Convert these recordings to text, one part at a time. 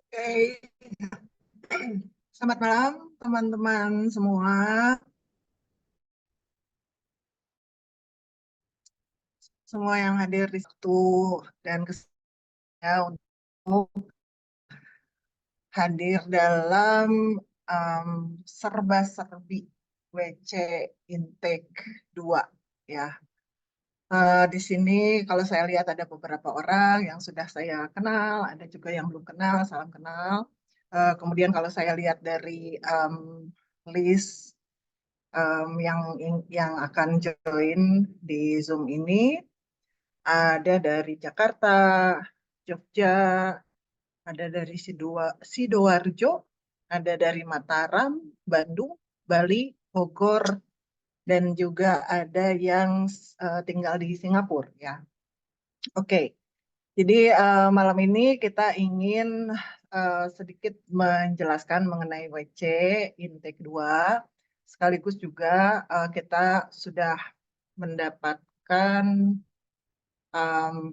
Oke, selamat malam teman-teman semua. Semua yang hadir di situ dan kesediaan untuk hadir dalam um, serba-serbi WC Intake 2 ya. Di sini kalau saya lihat ada beberapa orang yang sudah saya kenal, ada juga yang belum kenal, salam kenal. Kemudian kalau saya lihat dari list yang akan join di Zoom ini ada dari Jakarta, Jogja, ada dari Sidoarjo, ada dari Mataram, Bandung, Bali, Bogor, dan juga ada yang tinggal di Singapura ya. Oke, jadi malam ini kita ingin sedikit menjelaskan mengenai WC Intake 2, sekaligus juga kita sudah mendapatkan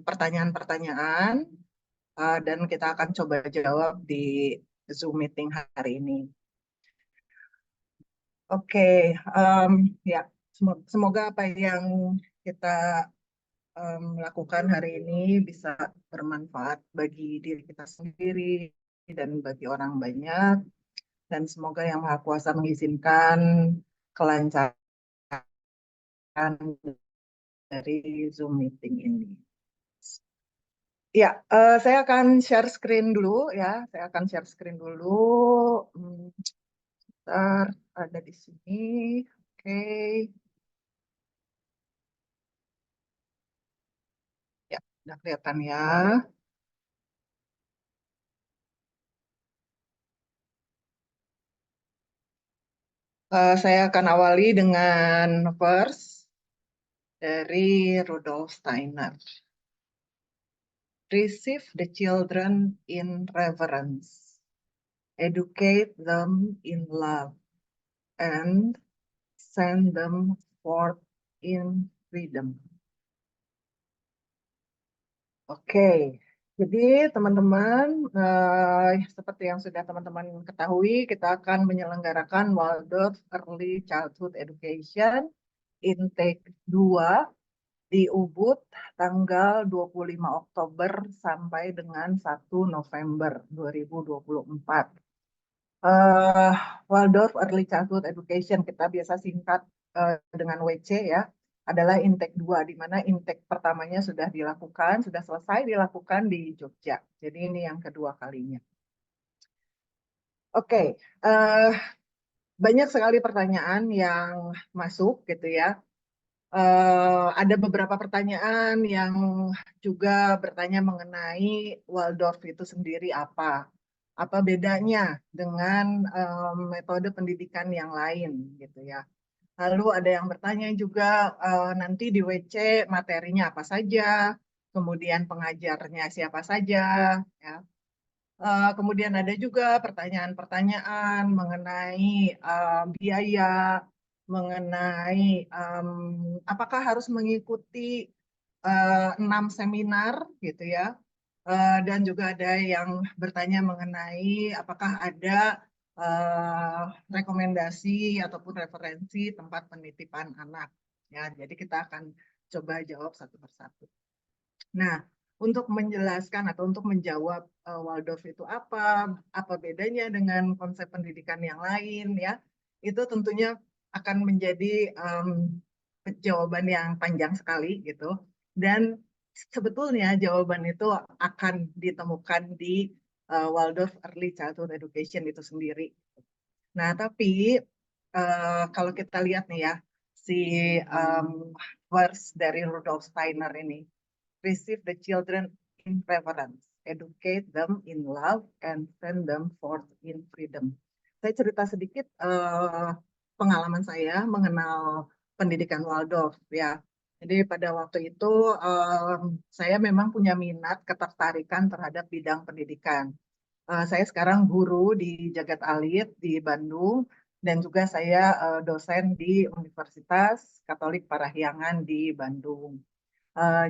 pertanyaan-pertanyaan dan kita akan coba jawab di Zoom meeting hari ini. Oke, ya semoga apa yang kita lakukan hari ini bisa bermanfaat bagi diri kita sendiri dan bagi orang banyak, dan semoga Yang Maha Kuasa mengizinkan kelancaran dari Zoom meeting ini. Ya, saya akan share screen dulu ya. Saya akan share screen dulu. Sebentar, ada di sini. Oke. Ya, udah kelihatan ya. Saya akan awali dengan verse dari Rudolf Steiner. Receive the children in reverence. Educate them in love and send them forth in freedom. Oke, jadi teman-teman, seperti yang sudah teman-teman ketahui, kita akan menyelenggarakan Waldorf Early Childhood Education Intake 2 di Ubud tanggal 25 Oktober sampai dengan 1 November 2024. Uh, Waldorf Early Childhood Education, kita biasa singkat dengan WC ya, adalah intake 2, di mana intake pertamanya sudah dilakukan, sudah selesai dilakukan di Jogja. Jadi ini yang kedua kalinya. Oke, banyak sekali pertanyaan yang masuk gitu ya. Ada beberapa pertanyaan yang juga bertanya mengenai Waldorf itu sendiri apa bedanya dengan metode pendidikan yang lain gitu ya. Lalu ada yang bertanya juga nanti di WC materinya apa saja, kemudian pengajarnya siapa saja, ya. Kemudian ada juga pertanyaan-pertanyaan mengenai biaya, mengenai apakah harus mengikuti 6 seminar gitu ya. Dan juga ada yang bertanya mengenai apakah ada eh, rekomendasi ataupun referensi tempat penitipan anak. Ya, jadi kita akan coba jawab satu persatu. Nah, untuk menjelaskan atau untuk menjawab Waldorf itu apa bedanya dengan konsep pendidikan yang lain ya, itu tentunya akan menjadi jawaban yang panjang sekali gitu. Dan sebetulnya jawaban itu akan ditemukan di Waldorf Early Childhood Education itu sendiri. Nah, tapi kalau kita lihat nih ya, si um, verse dari Rudolf Steiner ini, receive the children in reverence, educate them in love, and send them forth in freedom. Saya cerita sedikit pengalaman saya mengenal pendidikan Waldorf ya. Jadi pada waktu itu saya memang punya minat ketertarikan terhadap bidang pendidikan. Saya sekarang guru di Jagat Alit di Bandung, dan juga saya dosen di Universitas Katolik Parahyangan di Bandung.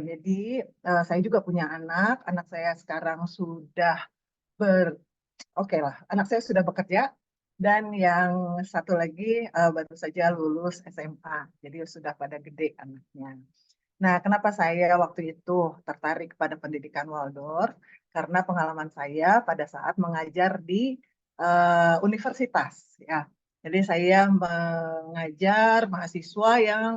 Jadi saya juga punya anak saya sekarang sudah oke lah, anak saya sudah bekerja dan yang satu lagi baru saja lulus SMA, jadi sudah pada gede anaknya. Nah, kenapa saya waktu itu tertarik pada pendidikan Waldorf? Karena pengalaman saya pada saat mengajar di universitas, ya. Jadi saya mengajar mahasiswa yang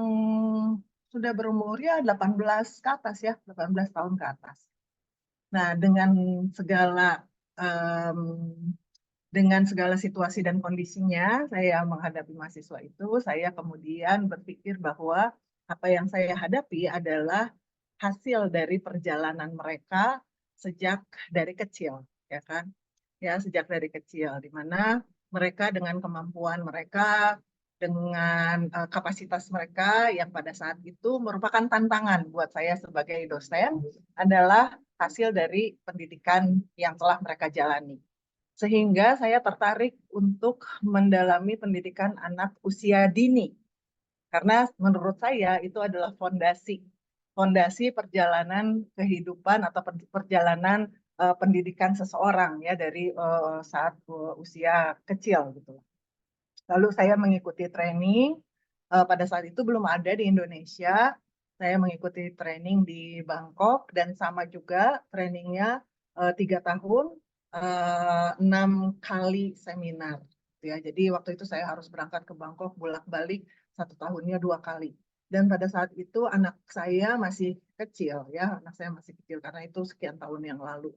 sudah berumur ya 18 ke atas ya, 18 tahun ke atas. Nah, segala em, dengan segala situasi dan kondisinya, saya menghadapi mahasiswa itu, saya kemudian berpikir bahwa apa yang saya hadapi adalah hasil dari perjalanan mereka sejak dari kecil, ya kan? Ya, sejak dari kecil, di mana mereka dengan kemampuan mereka, dengan kapasitas mereka yang pada saat itu merupakan tantangan buat saya sebagai dosen, adalah hasil dari pendidikan yang telah mereka jalani. Sehingga saya tertarik untuk mendalami pendidikan anak usia dini. Karena menurut saya itu adalah fondasi perjalanan kehidupan atau perjalanan pendidikan seseorang ya dari saat usia kecil gitu. Lalu saya mengikuti training, pada saat itu belum ada di Indonesia. Saya mengikuti training di Bangkok dan sama juga trainingnya 3 tahun, 6 kali seminar. Ya, jadi waktu itu saya harus berangkat ke Bangkok bolak-balik 1 tahunnya 2 kali. Dan pada saat itu anak saya masih kecil, ya, anak saya masih kecil karena itu sekian tahun yang lalu.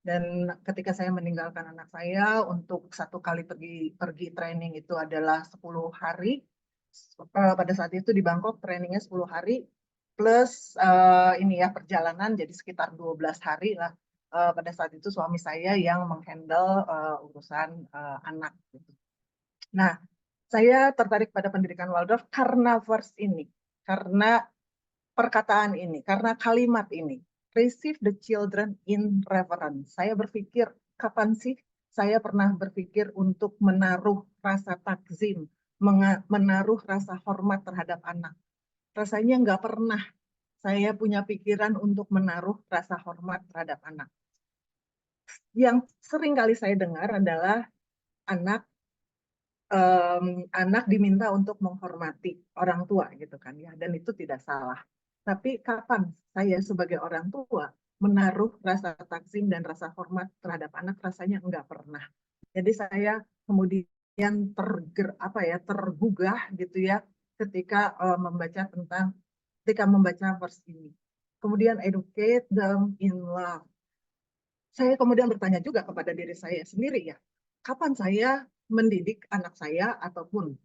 Dan ketika saya meninggalkan anak saya untuk 1 kali pergi training itu adalah 10 hari. Pada saat itu di Bangkok trainingnya 10 hari plus ini ya perjalanan jadi sekitar 12 hari lah. Pada saat itu suami saya yang menghandle urusan anak gitu. Nah, saya tertarik pada pendidikan Waldorf karena verse ini, karena perkataan ini, karena kalimat ini. Receive the children in reverence. Saya berpikir, kapan sih saya pernah berpikir untuk menaruh rasa takzim, menaruh rasa hormat terhadap anak. Rasanya nggak pernah saya punya pikiran untuk menaruh rasa hormat terhadap anak. Yang sering kali saya dengar adalah anak anak diminta untuk menghormati orang tua gitu kan ya, dan itu tidak salah. Tapi kapan saya sebagai orang tua menaruh rasa takzim dan rasa hormat terhadap anak? Rasanya enggak pernah. Jadi saya kemudian tergugah gitu ya ketika membaca verse ini. Kemudian educate them in love. Saya kemudian bertanya juga kepada diri saya sendiri ya, kapan saya mendidik anak saya ataupun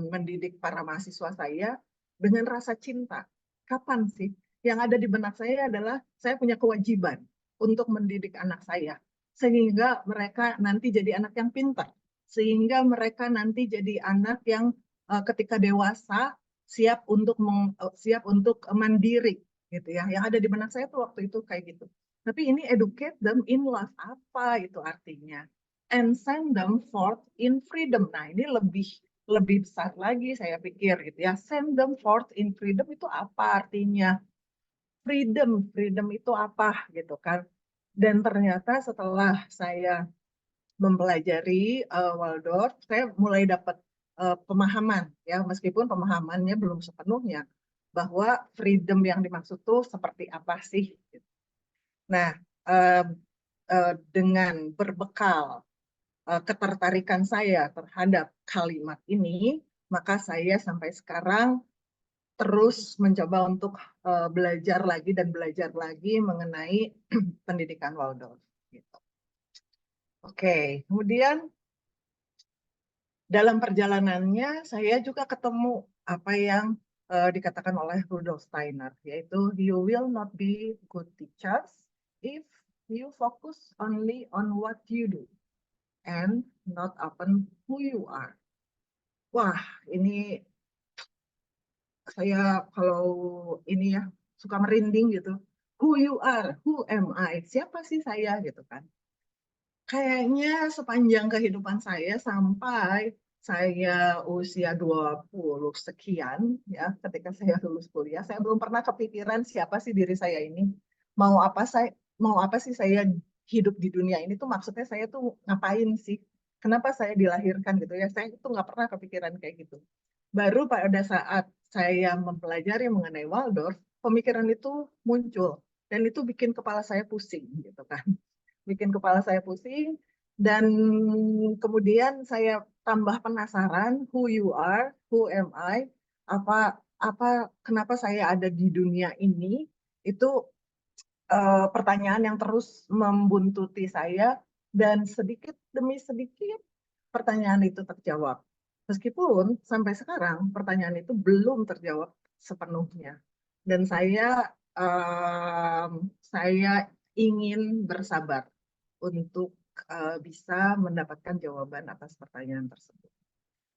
mendidik para mahasiswa saya dengan rasa cinta? Kapan sih? Yang ada di benak saya adalah saya punya kewajiban untuk mendidik anak saya sehingga mereka nanti jadi anak yang pintar, sehingga mereka nanti jadi anak yang ketika dewasa siap untuk mandiri gitu ya. Yang ada di benak saya tuh waktu itu kayak gitu. Tapi ini educate them in love, apa itu artinya? And send them forth in freedom. Nah, ini lebih besar lagi saya pikir gitu ya. Send them forth in freedom itu apa artinya? Freedom itu apa gitu kan? Dan ternyata setelah saya mempelajari Waldorf, saya mulai dapat pemahaman ya, meskipun pemahamannya belum sepenuhnya bahwa freedom yang dimaksud tuh seperti apa sih? Nah, eh, dengan berbekal ketertarikan saya terhadap kalimat ini, maka saya sampai sekarang terus mencoba untuk belajar lagi dan belajar lagi mengenai pendidikan Waldorf. Gitu. Oke, kemudian dalam perjalanannya saya juga ketemu apa yang dikatakan oleh Rudolf Steiner, yaitu you will not be good teachers if you focus only on what you do and not upon who you are. Wah, ini saya kalau ini ya suka merinding gitu. Who you are, who am I? Siapa sih saya gitu kan? Kayaknya sepanjang kehidupan saya sampai saya usia 20 sekian ya, ketika saya lulus kuliah, saya belum pernah kepikiran siapa sih diri saya ini. Mau apa sih saya hidup di dunia ini tuh maksudnya saya tuh ngapain sih? Kenapa saya dilahirkan gitu ya? Saya tuh nggak pernah kepikiran kayak gitu. Baru pada saat saya mempelajari mengenai Waldorf, pemikiran itu muncul dan itu bikin kepala saya pusing gitu kan. Bikin kepala saya pusing dan kemudian saya tambah penasaran who you are, who am I, apa apa kenapa saya ada di dunia ini itu pertanyaan yang terus membuntuti saya dan sedikit demi sedikit pertanyaan itu terjawab. Meskipun sampai sekarang pertanyaan itu belum terjawab sepenuhnya. Dan saya ingin bersabar untuk bisa mendapatkan jawaban atas pertanyaan tersebut.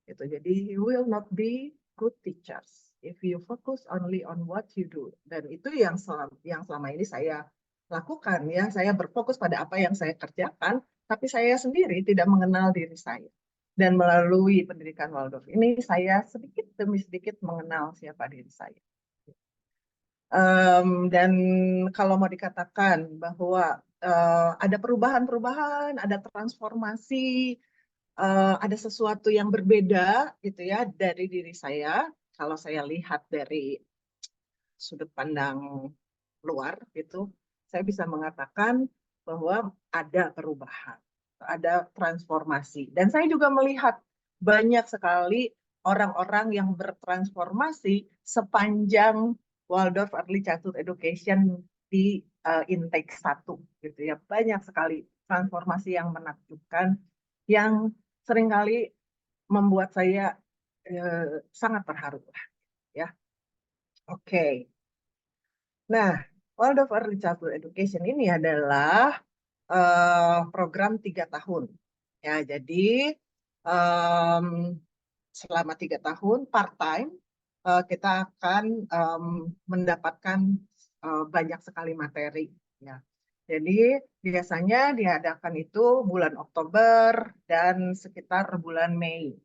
Itu jadi you will not be good teachers if you focus only on what you do. Dan itu yang selama ini saya lakukan ya. Saya berfokus pada apa yang saya kerjakan, tapi saya sendiri tidak mengenal diri saya. Dan melalui pendidikan Waldorf ini saya sedikit demi sedikit mengenal siapa diri saya. Dan kalau mau dikatakan bahwa ada perubahan-perubahan, ada transformasi, ada sesuatu yang berbeda gitu ya dari diri saya. Kalau saya lihat dari sudut pandang luar gitu, saya bisa mengatakan bahwa ada perubahan, ada transformasi. Dan saya juga melihat banyak sekali orang-orang yang bertransformasi sepanjang Waldorf Early Childhood Education di intake 1 gitu ya. Banyak sekali transformasi yang menakjubkan yang seringkali membuat saya sangat terharu ya. Oke. Nah, Waldorf Early Childhood Education ini adalah program 3 tahun. Ya, jadi um, selama 3 tahun part-time kita akan mendapatkan banyak sekali materi. Ya. Jadi biasanya diadakan itu bulan Oktober dan sekitar bulan Mei.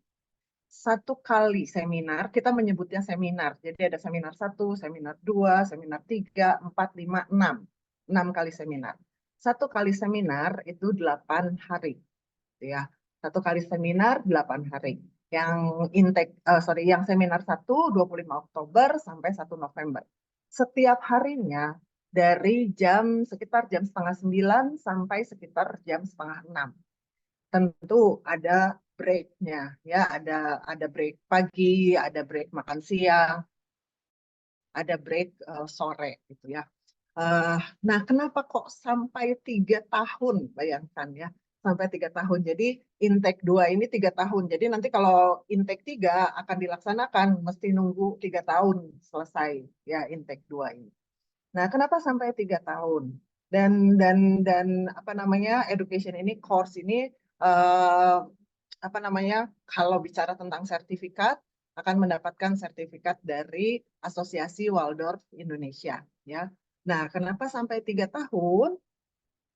Satu kali seminar, kita menyebutnya seminar. Jadi ada seminar 1, seminar 2, seminar 3, 4, 5, 6. 6 kali seminar. Satu kali seminar itu 8 hari. Ya. Satu kali seminar 8 hari. Yang seminar 1, 25 Oktober sampai 1 November. Setiap harinya dari sekitar jam setengah 9 sampai sekitar jam setengah 6. Tentu ada break-nya ya, ada break pagi, ada break makan siang, ada break sore gitu ya. Uh, nah, kenapa kok sampai 3 tahun? Bayangkan ya, sampai 3 tahun. Jadi intake 2 ini 3 tahun. Jadi nanti kalau intake 3 akan dilaksanakan, mesti nunggu 3 tahun selesai ya intake 2 ini. Nah, kenapa sampai 3 tahun? Dan apa namanya education ini, course ini uh, apa namanya? Kalau bicara tentang sertifikat, akan mendapatkan sertifikat dari Asosiasi Waldorf Indonesia ya. Nah, kenapa sampai 3 tahun?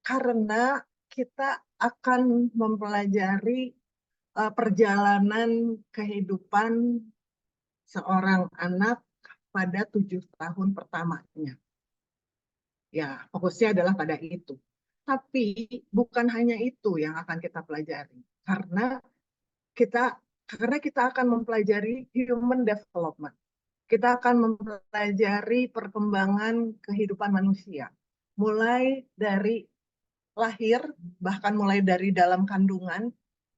Karena kita akan mempelajari perjalanan kehidupan seorang anak pada 7 tahun pertamanya. Ya, fokusnya adalah pada itu. Tapi bukan hanya itu yang akan kita pelajari, kita karena kita akan mempelajari human development. Kita akan mempelajari perkembangan kehidupan manusia, mulai dari lahir, bahkan mulai dari dalam kandungan,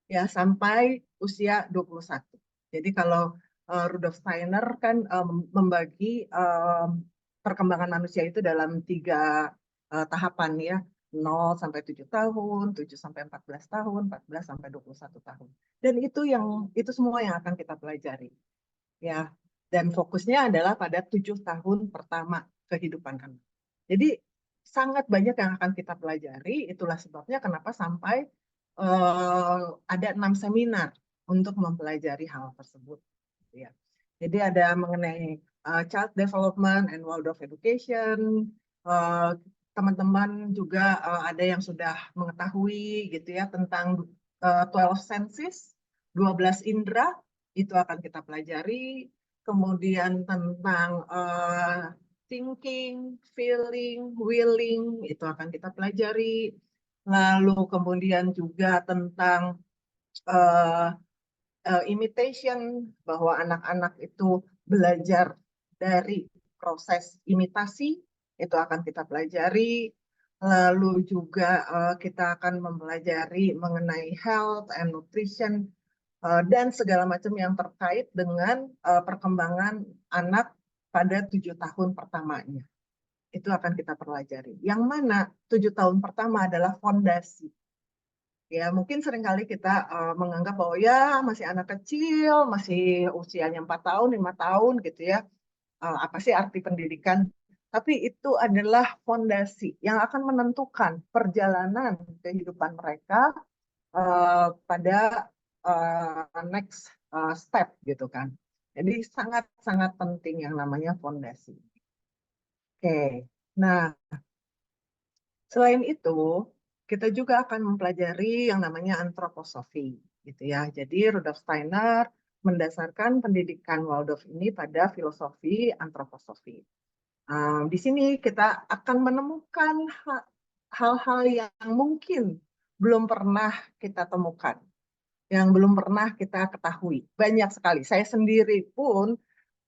ya sampai usia 21. Jadi kalau Rudolf Steiner kan membagi perkembangan manusia itu dalam 3 tahapan ya, 0 sampai 7 tahun, 7 sampai 14 tahun, 14 sampai 21 tahun. Dan itu semua yang akan kita pelajari. Ya, dan fokusnya adalah pada 7 tahun pertama kehidupan anak. Jadi sangat banyak yang akan kita pelajari. Itulah sebabnya kenapa sampai ada 6 seminar untuk mempelajari hal tersebut. Ya. Jadi ada mengenai child development and Waldorf education. Teman-teman juga ada yang sudah mengetahui gitu ya tentang 12 senses, 12 indera itu akan kita pelajari. Kemudian tentang thinking, feeling, willing itu akan kita pelajari. lalu kemudian juga tentang uh, imitation, bahwa anak-anak itu belajar dari proses imitasi, itu akan kita pelajari. Lalu juga kita akan mempelajari mengenai health and nutrition, dan segala macam yang terkait dengan perkembangan anak pada 7 tahun pertamanya. Itu akan kita pelajari. Yang mana 7 tahun pertama adalah fondasi. Ya, mungkin seringkali kita menganggap bahwa ya masih anak kecil, masih usianya 4 tahun, 5 tahun gitu ya. Apa sih arti pendidikan? Tapi itu adalah fondasi yang akan menentukan perjalanan kehidupan mereka pada next step gitu kan. Jadi sangat-sangat penting yang namanya fondasi. Oke, nah selain itu kita juga akan mempelajari yang namanya antroposofi, gitu ya. Jadi Rudolf Steiner mendasarkan pendidikan Waldorf ini pada filosofi antroposofi. Di sini kita akan menemukan hal-hal yang mungkin belum pernah kita temukan, yang belum pernah kita ketahui. Banyak sekali. Saya sendiri pun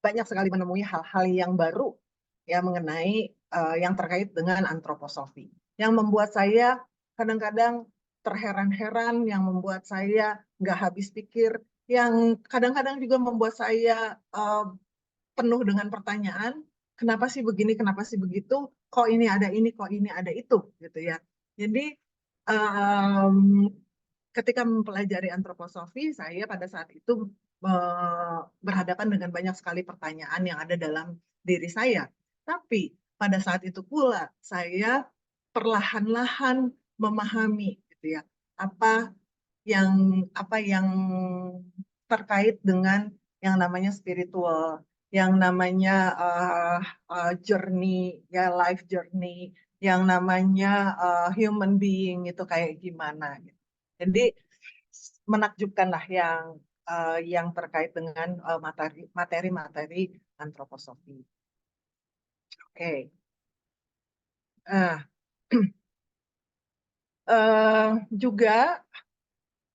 banyak sekali menemui hal-hal yang baru ya mengenai yang terkait dengan antroposofi. Yang membuat saya kadang-kadang terheran-heran, yang membuat saya nggak habis pikir, yang kadang-kadang juga membuat saya penuh dengan pertanyaan, kenapa sih begini, kenapa sih begitu, kok ini, kok ini ada itu, gitu ya. Jadi um, ketika mempelajari antroposofi, saya pada saat itu berhadapan dengan banyak sekali pertanyaan yang ada dalam diri saya. Tapi pada saat itu pula saya perlahan-lahan memahami, gitu ya, apa apa yang terkait dengan yang namanya spiritual, yang namanya journey, ya life journey, yang namanya human being itu kayak gimana. Gitu. Jadi menakjubkan lah yang terkait dengan materi-materi antroposofi. Oke, nah juga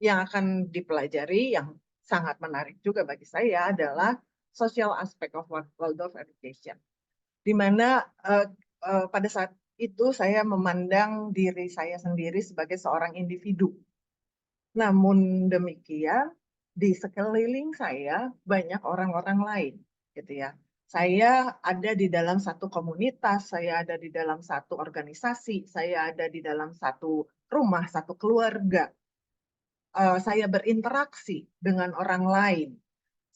yang akan dipelajari yang sangat menarik juga bagi saya adalah social aspect of Waldorf education, di mana pada saat itu saya memandang diri saya sendiri sebagai seorang individu. Namun demikian, di sekeliling saya banyak orang-orang lain, gitu ya. Saya ada di dalam satu komunitas, saya ada di dalam satu organisasi, saya ada di dalam satu rumah, satu keluarga. Saya berinteraksi dengan orang lain.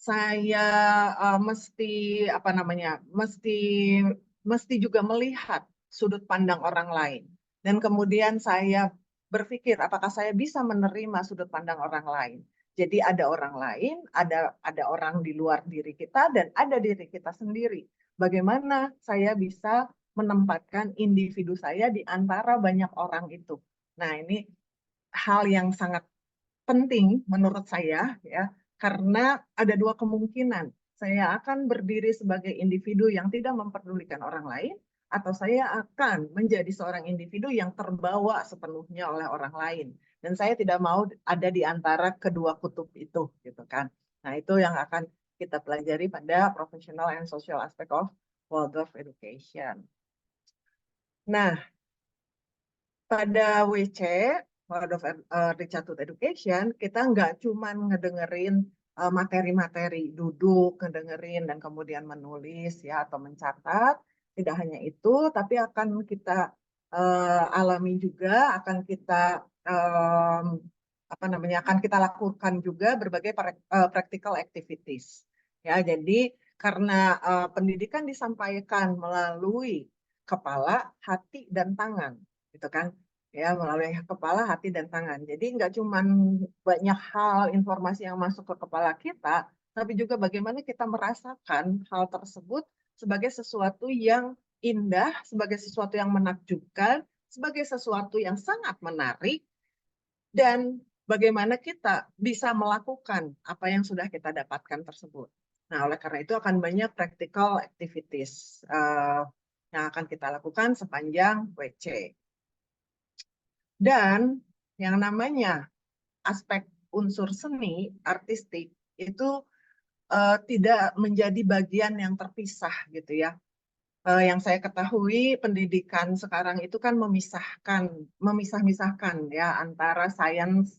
Saya mesti apa namanya, mesti juga melihat sudut pandang orang lain. Dan kemudian saya berpikir apakah saya bisa menerima sudut pandang orang lain. Jadi ada orang lain, ada orang di luar diri kita dan ada diri kita sendiri. Bagaimana saya bisa menempatkan individu saya di antara banyak orang itu. Nah, ini hal yang sangat penting menurut saya ya, karena ada dua kemungkinan. Saya akan berdiri sebagai individu yang tidak memperdulikan orang lain, atau saya akan menjadi seorang individu yang terbawa sepenuhnya oleh orang lain. Dan saya tidak mau ada di antara kedua kutub itu, gitu kan. Nah, itu yang akan kita pelajari pada professional and social aspect of Waldorf education. Nah, pada WC, World of Childhood Education, kita nggak cuma ngedengerin materi-materi, duduk, ngedengerin, dan kemudian menulis ya atau mencatat. Tidak hanya itu, tapi akan kita alami juga, akan kita um, apa namanya, akan kita lakukan juga berbagai practical activities. Ya, jadi karena pendidikan disampaikan melalui kepala, hati, dan tangan, gitu kan? Ya, melalui kepala, hati, dan tangan. Jadi nggak cuma banyak hal informasi yang masuk ke kepala kita, tapi juga bagaimana kita merasakan hal tersebut sebagai sesuatu yang indah, sebagai sesuatu yang menakjubkan, sebagai sesuatu yang sangat menarik, dan bagaimana kita bisa melakukan apa yang sudah kita dapatkan tersebut. Nah, oleh karena itu akan banyak practical activities yang akan kita lakukan sepanjang WC. Dan yang namanya aspek unsur seni, artistik, itu tidak menjadi bagian yang terpisah gitu ya. Yang saya ketahui pendidikan sekarang itu kan memisah-misahkan ya antara science,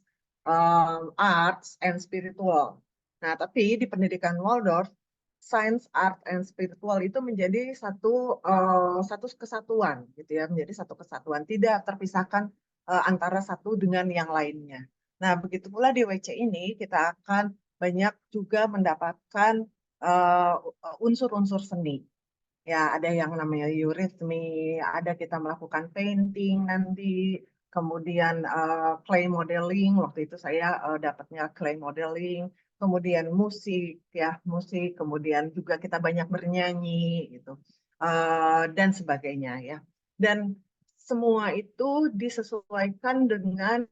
arts, and spiritual. Nah, tapi di pendidikan Waldorf, science, art, and spiritual itu menjadi satu kesatuan gitu ya, menjadi satu kesatuan, tidak terpisahkan antara satu dengan yang lainnya. Nah, begitu pula di WC ini kita akan banyak juga mendapatkan unsur-unsur seni. Ya, ada yang namanya eurythmy, ada kita melakukan painting nanti, kemudian clay modeling, waktu itu saya dapatnya clay modeling, kemudian musik, ya musik, kemudian juga kita banyak bernyanyi, gitu, dan sebagainya ya. Dan semua itu disesuaikan dengan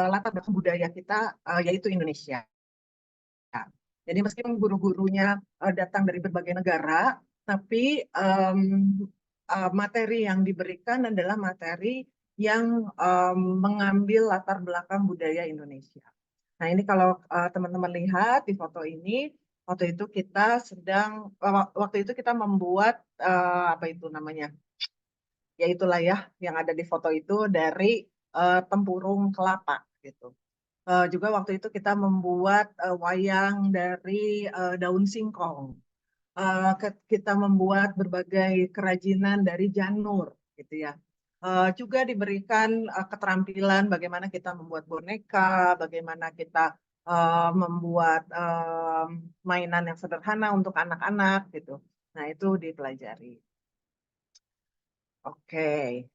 latar belakang budaya kita, yaitu Indonesia. Jadi meskipun guru-gurunya datang dari berbagai negara, tapi materi yang diberikan adalah materi yang mengambil latar belakang budaya Indonesia. Nah, ini kalau teman-teman lihat di foto ini, waktu itu kita membuat apa itu namanya? Ya itulah ya yang ada di foto itu dari tempurung kelapa gitu. Juga waktu itu kita membuat wayang dari daun singkong. Kita membuat berbagai kerajinan dari janur, gitu ya. Juga diberikan keterampilan bagaimana kita membuat boneka, bagaimana kita membuat mainan yang sederhana untuk anak-anak, gitu. Nah, itu dipelajari. Oke.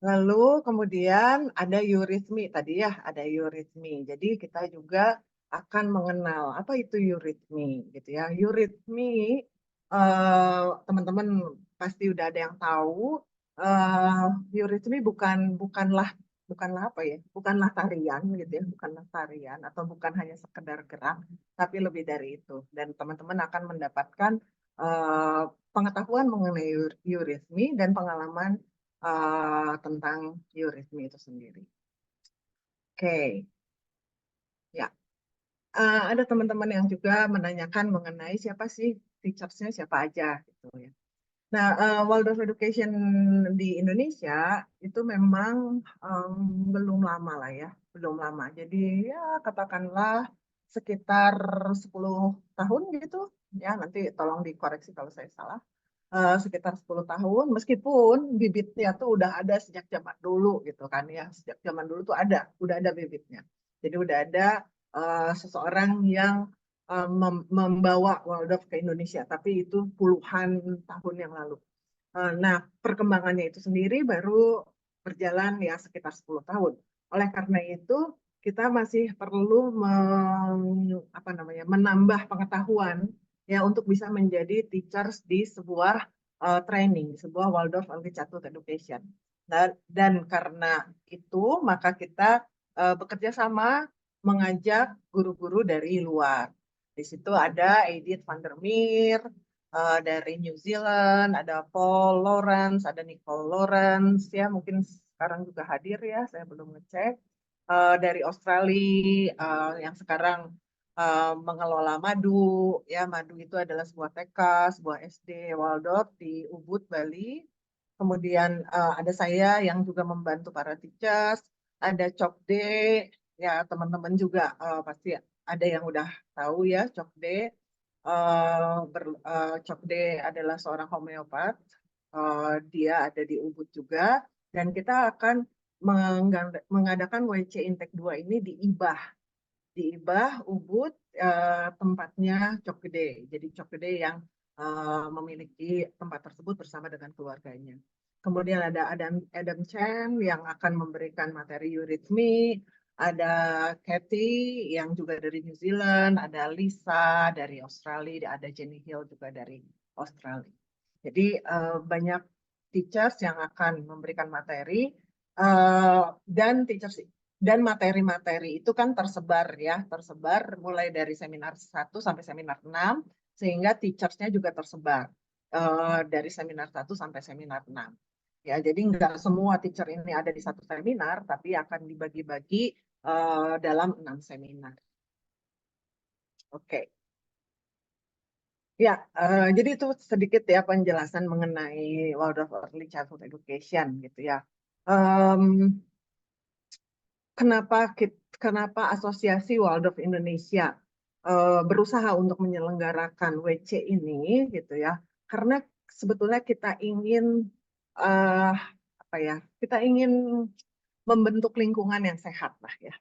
Lalu kemudian ada eurythmy tadi ya, ada eurythmy. Jadi kita juga akan mengenal apa itu eurythmy gitu ya. Eurythmy teman-teman pasti udah ada yang tahu. Eurythmy bukanlah apa ya? Bukanlah tarian gitu ya, bukanlah tarian atau bukan hanya sekedar gerak, tapi lebih dari itu. Dan teman-teman akan mendapatkan eh, pengetahuan mengenai eurythmy dan pengalaman tentang eurythmy itu sendiri. Oke, ya. Ada teman-teman yang juga menanyakan mengenai siapa sih teachersnya, siapa aja gitu ya. Nah, Waldorf Education di Indonesia itu memang em, belum lama lah ya, belum lama. Jadi ya katakanlah sekitar 10 tahun gitu. Ya, nanti tolong dikoreksi kalau saya salah. Sekitar 10 tahun, meskipun bibitnya tuh udah ada sejak zaman dulu gitu kan ya. Sejak zaman dulu tuh udah ada bibitnya. Jadi udah ada seseorang yang membawa Waldorf ke Indonesia, tapi itu puluhan tahun yang lalu. Nah, perkembangannya itu sendiri baru berjalan ya sekitar 10 tahun. Oleh karena itu, kita masih perlu apa namanya, menambah pengetahuan ya untuk bisa menjadi teachers di sebuah training, di sebuah Waldorf Early Childhood Education. Dan karena itu, maka kita bekerja sama mengajak guru-guru dari luar. Di situ ada Edith van der Meer, dari New Zealand, ada Paul Lawrence, ada Nicole Lawrence, ya mungkin sekarang juga hadir ya, saya belum ngecek. Dari Australia, yang sekarang mengelola Madu, ya Madu itu adalah sebuah TK, sebuah SD Waldorf di Ubud, Bali. Kemudian ada saya yang juga membantu para teachers, ada Cokde, ya teman-teman juga pasti ada yang udah tahu ya Cokde. Cokde adalah seorang homeopat. Dia ada di Ubud juga. Dan kita akan mengadakan WC Intake 2 ini di Ibah. Di Ibah, Ubud, tempatnya Cokde. Jadi Cokde yang memiliki tempat tersebut bersama dengan keluarganya. Kemudian ada Adam Chen yang akan memberikan materi eurythmy, ada Kathy yang juga dari New Zealand, ada Lisa dari Australia, ada Jenny Hill juga dari Australia. Jadi banyak teachers yang akan memberikan materi dan materi-materi itu kan tersebar ya, tersebar mulai dari seminar 1 sampai seminar 6 sehingga teachersnya juga tersebar dari seminar 1 sampai seminar 6. Ya, jadi nggak semua teacher ini ada di satu seminar, tapi akan dibagi-bagi dalam 6 seminar. Oke. Ya, jadi itu sedikit ya penjelasan mengenai Waldorf Early Childhood Education gitu ya. Em, kenapa Asosiasi Waldorf Indonesia berusaha untuk menyelenggarakan WC ini gitu ya? Karena sebetulnya kita ingin eh, apa ya? Kita ingin membentuk lingkungan yang sehat lah ya.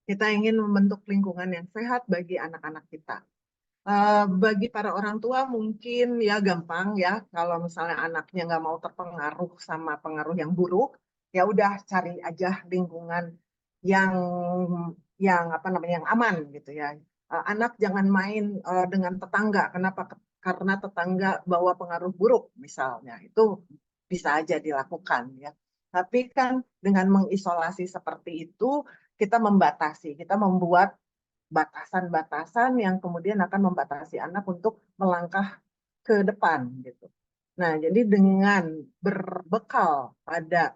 Kita ingin membentuk lingkungan yang sehat bagi anak-anak kita. Bagi para orang tua mungkin ya gampang ya kalau misalnya anaknya nggak mau terpengaruh sama pengaruh yang buruk, ya udah cari aja lingkungan yang apa namanya yang aman gitu ya. Anak jangan main dengan tetangga. Kenapa? Karena tetangga bawa pengaruh buruk misalnya. Itu bisa aja dilakukan ya. Tapi kan dengan mengisolasi seperti itu kita membatasi, kita membuat batasan-batasan yang kemudian akan membatasi anak untuk melangkah ke depan gitu. Nah, jadi dengan berbekal pada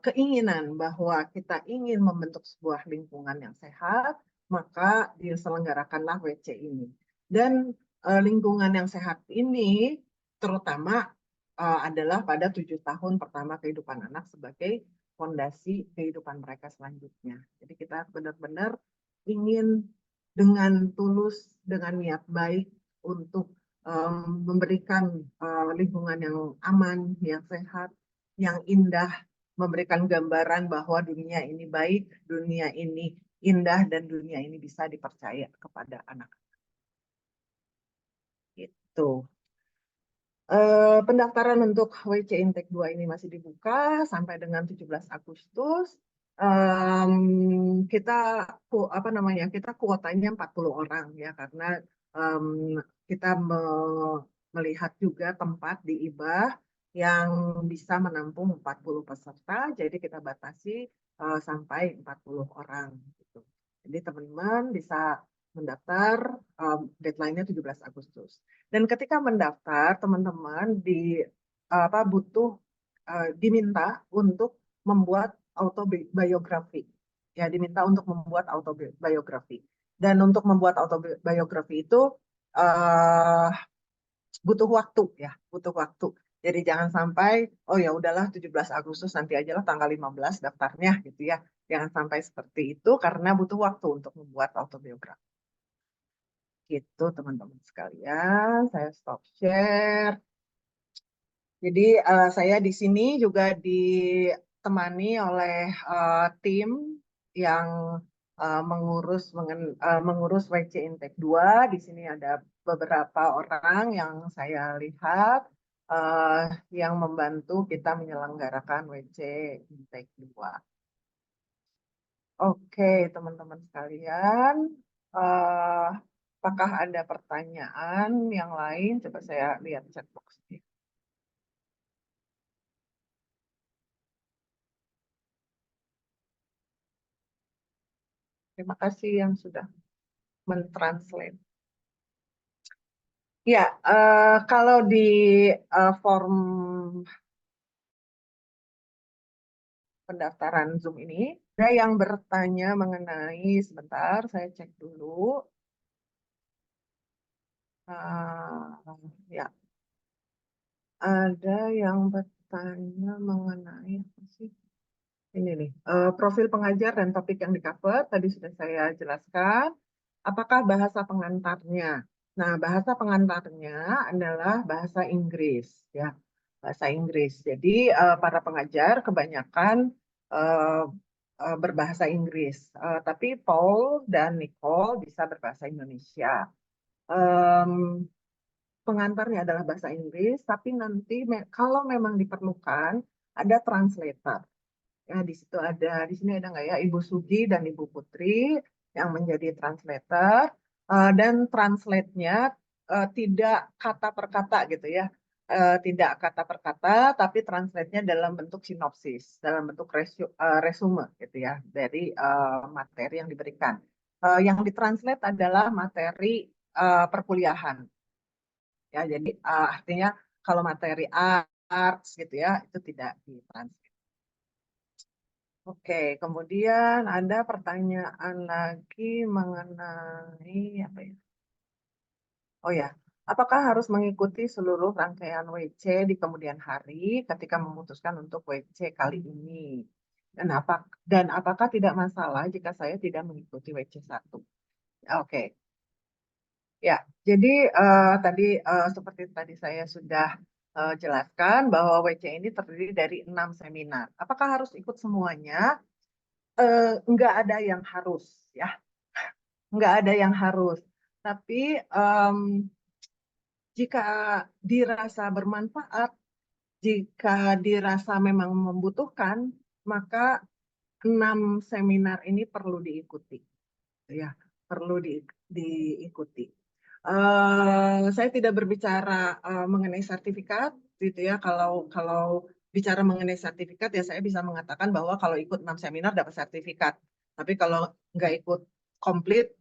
keinginan bahwa kita ingin membentuk sebuah lingkungan yang sehat, maka diselenggarakanlah WC ini. Dan lingkungan yang sehat ini terutama adalah pada 7 tahun pertama kehidupan anak sebagai fondasi kehidupan mereka selanjutnya. Jadi kita benar-benar ingin dengan tulus, dengan niat baik untuk memberikan lingkungan yang aman, yang sehat, yang indah, memberikan gambaran bahwa dunia ini baik, dunia ini indah, dan dunia ini bisa dipercaya kepada anak. Gitu. Pendaftaran untuk WC Intake 2 ini masih dibuka sampai dengan 17 Agustus. Kita apa namanya? Kita kuotanya 40 orang ya karena em, kita melihat juga tempat di IBAH yang bisa menampung 40 peserta, jadi kita batasi sampai 40 orang gitu. Jadi teman-teman bisa mendaftar, deadline-nya 17 Agustus. Dan ketika mendaftar, teman-teman apa butuh diminta untuk membuat autobiografi. Ya, diminta untuk membuat autobiografi. Dan untuk membuat autobiografi itu uh, butuh waktu ya, butuh waktu. Jadi jangan sampai oh ya udahlah 17 Agustus nanti aja lah tanggal 15 daftarnya gitu ya. Jangan sampai seperti itu karena butuh waktu untuk membuat autobiografi. Gitu teman-teman sekalian, saya stop share. Jadi saya di sini juga ditemani oleh tim yang mengurus WC Intake 2. Di sini ada beberapa orang yang saya lihat eh, yang membantu kita menyelenggarakan WC Intake 2. Oke, teman-teman sekalian, eh, apakah ada pertanyaan yang lain? Coba saya lihat chat box. Terima kasih yang sudah mentranslate. Ya, kalau di form pendaftaran Zoom ini, ada yang bertanya mengenai, sebentar, saya cek dulu. Ya, ada yang bertanya mengenai apa sih? Ini nih, profil pengajar dan topik yang di-cover tadi sudah saya jelaskan. Apakah bahasa pengantarnya? Nah, bahasa pengantarnya adalah bahasa Inggris, ya, bahasa Inggris. Jadi para pengajar kebanyakan eh, berbahasa Inggris, tapi Paul dan Nicole bisa berbahasa Indonesia. Em, Pengantarnya adalah bahasa Inggris, tapi nanti kalau memang diperlukan ada translator. Ya, di situ ada, di sini ada nggak ya Ibu Sugi dan Ibu Putri yang menjadi translator. Dan translate-nya tidak kata per kata gitu ya. Tidak kata per kata, tapi translate-nya dalam bentuk sinopsis, dalam bentuk resume gitu ya dari materi yang diberikan. Yang ditranslate adalah materi perkuliahan. Ya, jadi artinya kalau materi A arts gitu ya, itu tidak ditransfer. Oke, kemudian ada pertanyaan lagi mengenai apa ya? Oh ya, apakah harus mengikuti seluruh rangkaian WC di kemudian hari ketika memutuskan untuk WC kali ini? Dan apakah tidak masalah jika saya tidak mengikuti WC 1? Oke, ya. Jadi seperti tadi saya sudah jelaskan bahwa WC ini terdiri dari 6 seminar. Apakah harus ikut semuanya? Enggak ada yang harus, ya. Enggak ada yang harus. Tapi jika dirasa bermanfaat, jika dirasa memang membutuhkan, maka 6 seminar ini perlu diikuti, ya, perlu diikuti. Saya tidak berbicara mengenai sertifikat, gitu ya. Kalau bicara mengenai sertifikat, ya saya bisa mengatakan bahwa kalau ikut 6 seminar dapat sertifikat. Tapi kalau nggak ikut komplit,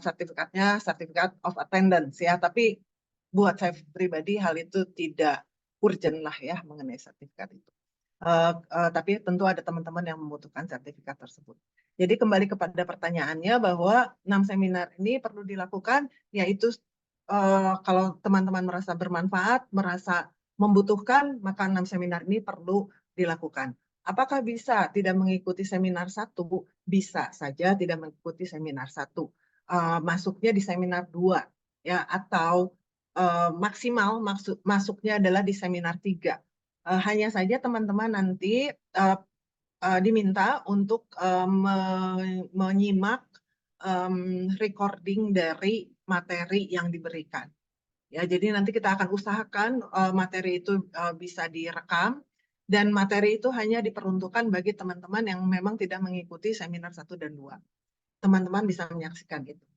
sertifikatnya sertifikat of attendance, ya. Tapi buat saya pribadi hal itu tidak urgent lah ya mengenai sertifikat itu. Tapi tentu ada teman-teman yang membutuhkan sertifikat tersebut. Jadi kembali kepada pertanyaannya bahwa 6 seminar ini perlu dilakukan, yaitu kalau teman-teman merasa bermanfaat, merasa membutuhkan, maka 6 seminar ini perlu dilakukan. Apakah bisa tidak mengikuti seminar 1? Bisa saja tidak mengikuti seminar 1. Masuknya di seminar 2, ya, atau maksimal masuknya adalah di seminar 3. Hanya saja teman-teman nanti diminta untuk menyimak recording dari materi yang diberikan. Ya, jadi nanti kita akan usahakan materi itu bisa direkam, dan materi itu hanya diperuntukkan bagi teman-teman yang memang tidak mengikuti seminar 1 dan 2. Teman-teman bisa menyaksikan itu.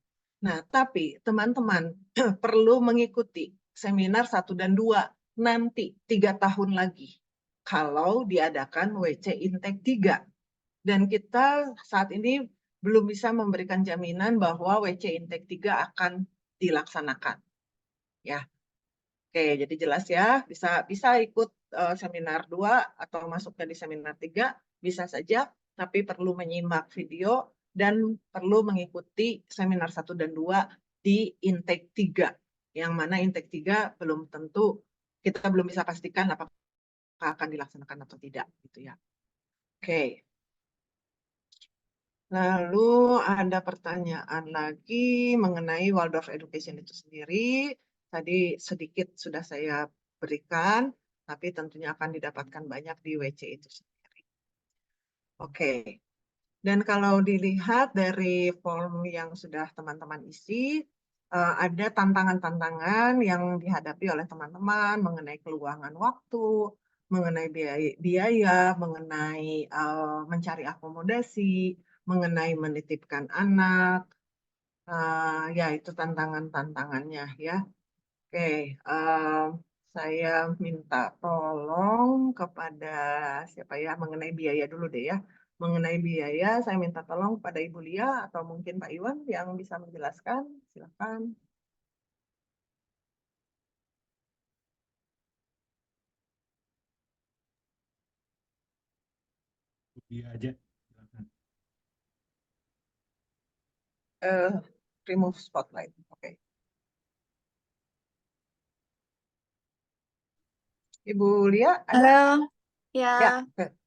Nah, tapi teman-teman perlu mengikuti seminar 1 dan 2 nanti 3 tahun lagi kalau diadakan WC Intake 3. Dan kita saat ini belum bisa memberikan jaminan bahwa WC Intake 3 akan dilaksanakan. Ya. Oke, jadi jelas ya, bisa ikut seminar 2 atau masuknya di seminar 3, bisa saja, tapi perlu menyimak video dan perlu mengikuti seminar 1 dan 2 di intake 3. Yang mana intake 3 belum tentu, kita belum bisa pastikan apakah akan dilaksanakan atau tidak, gitu ya. Oke. Lalu ada pertanyaan lagi mengenai Waldorf Education itu sendiri. Tadi sedikit sudah saya berikan, tapi tentunya akan didapatkan banyak di WC itu sendiri. Oke. Dan kalau dilihat dari form yang sudah teman-teman isi, ada tantangan-tantangan yang dihadapi oleh teman-teman mengenai keluangan waktu, mengenai biaya, mengenai mencari akomodasi, mengenai menitipkan anak, ya itu tantangan-tantangannya ya. Oke, saya minta tolong kepada siapa ya mengenai biaya dulu deh ya. Mengenai biaya, saya minta tolong pada Ibu Lia atau mungkin Pak Iwan yang bisa menjelaskan. Silakan. Iya aja. Silakan. Remove spotlight. Oke. Ibu Lia ada? Halo, ya, Ya. Oke.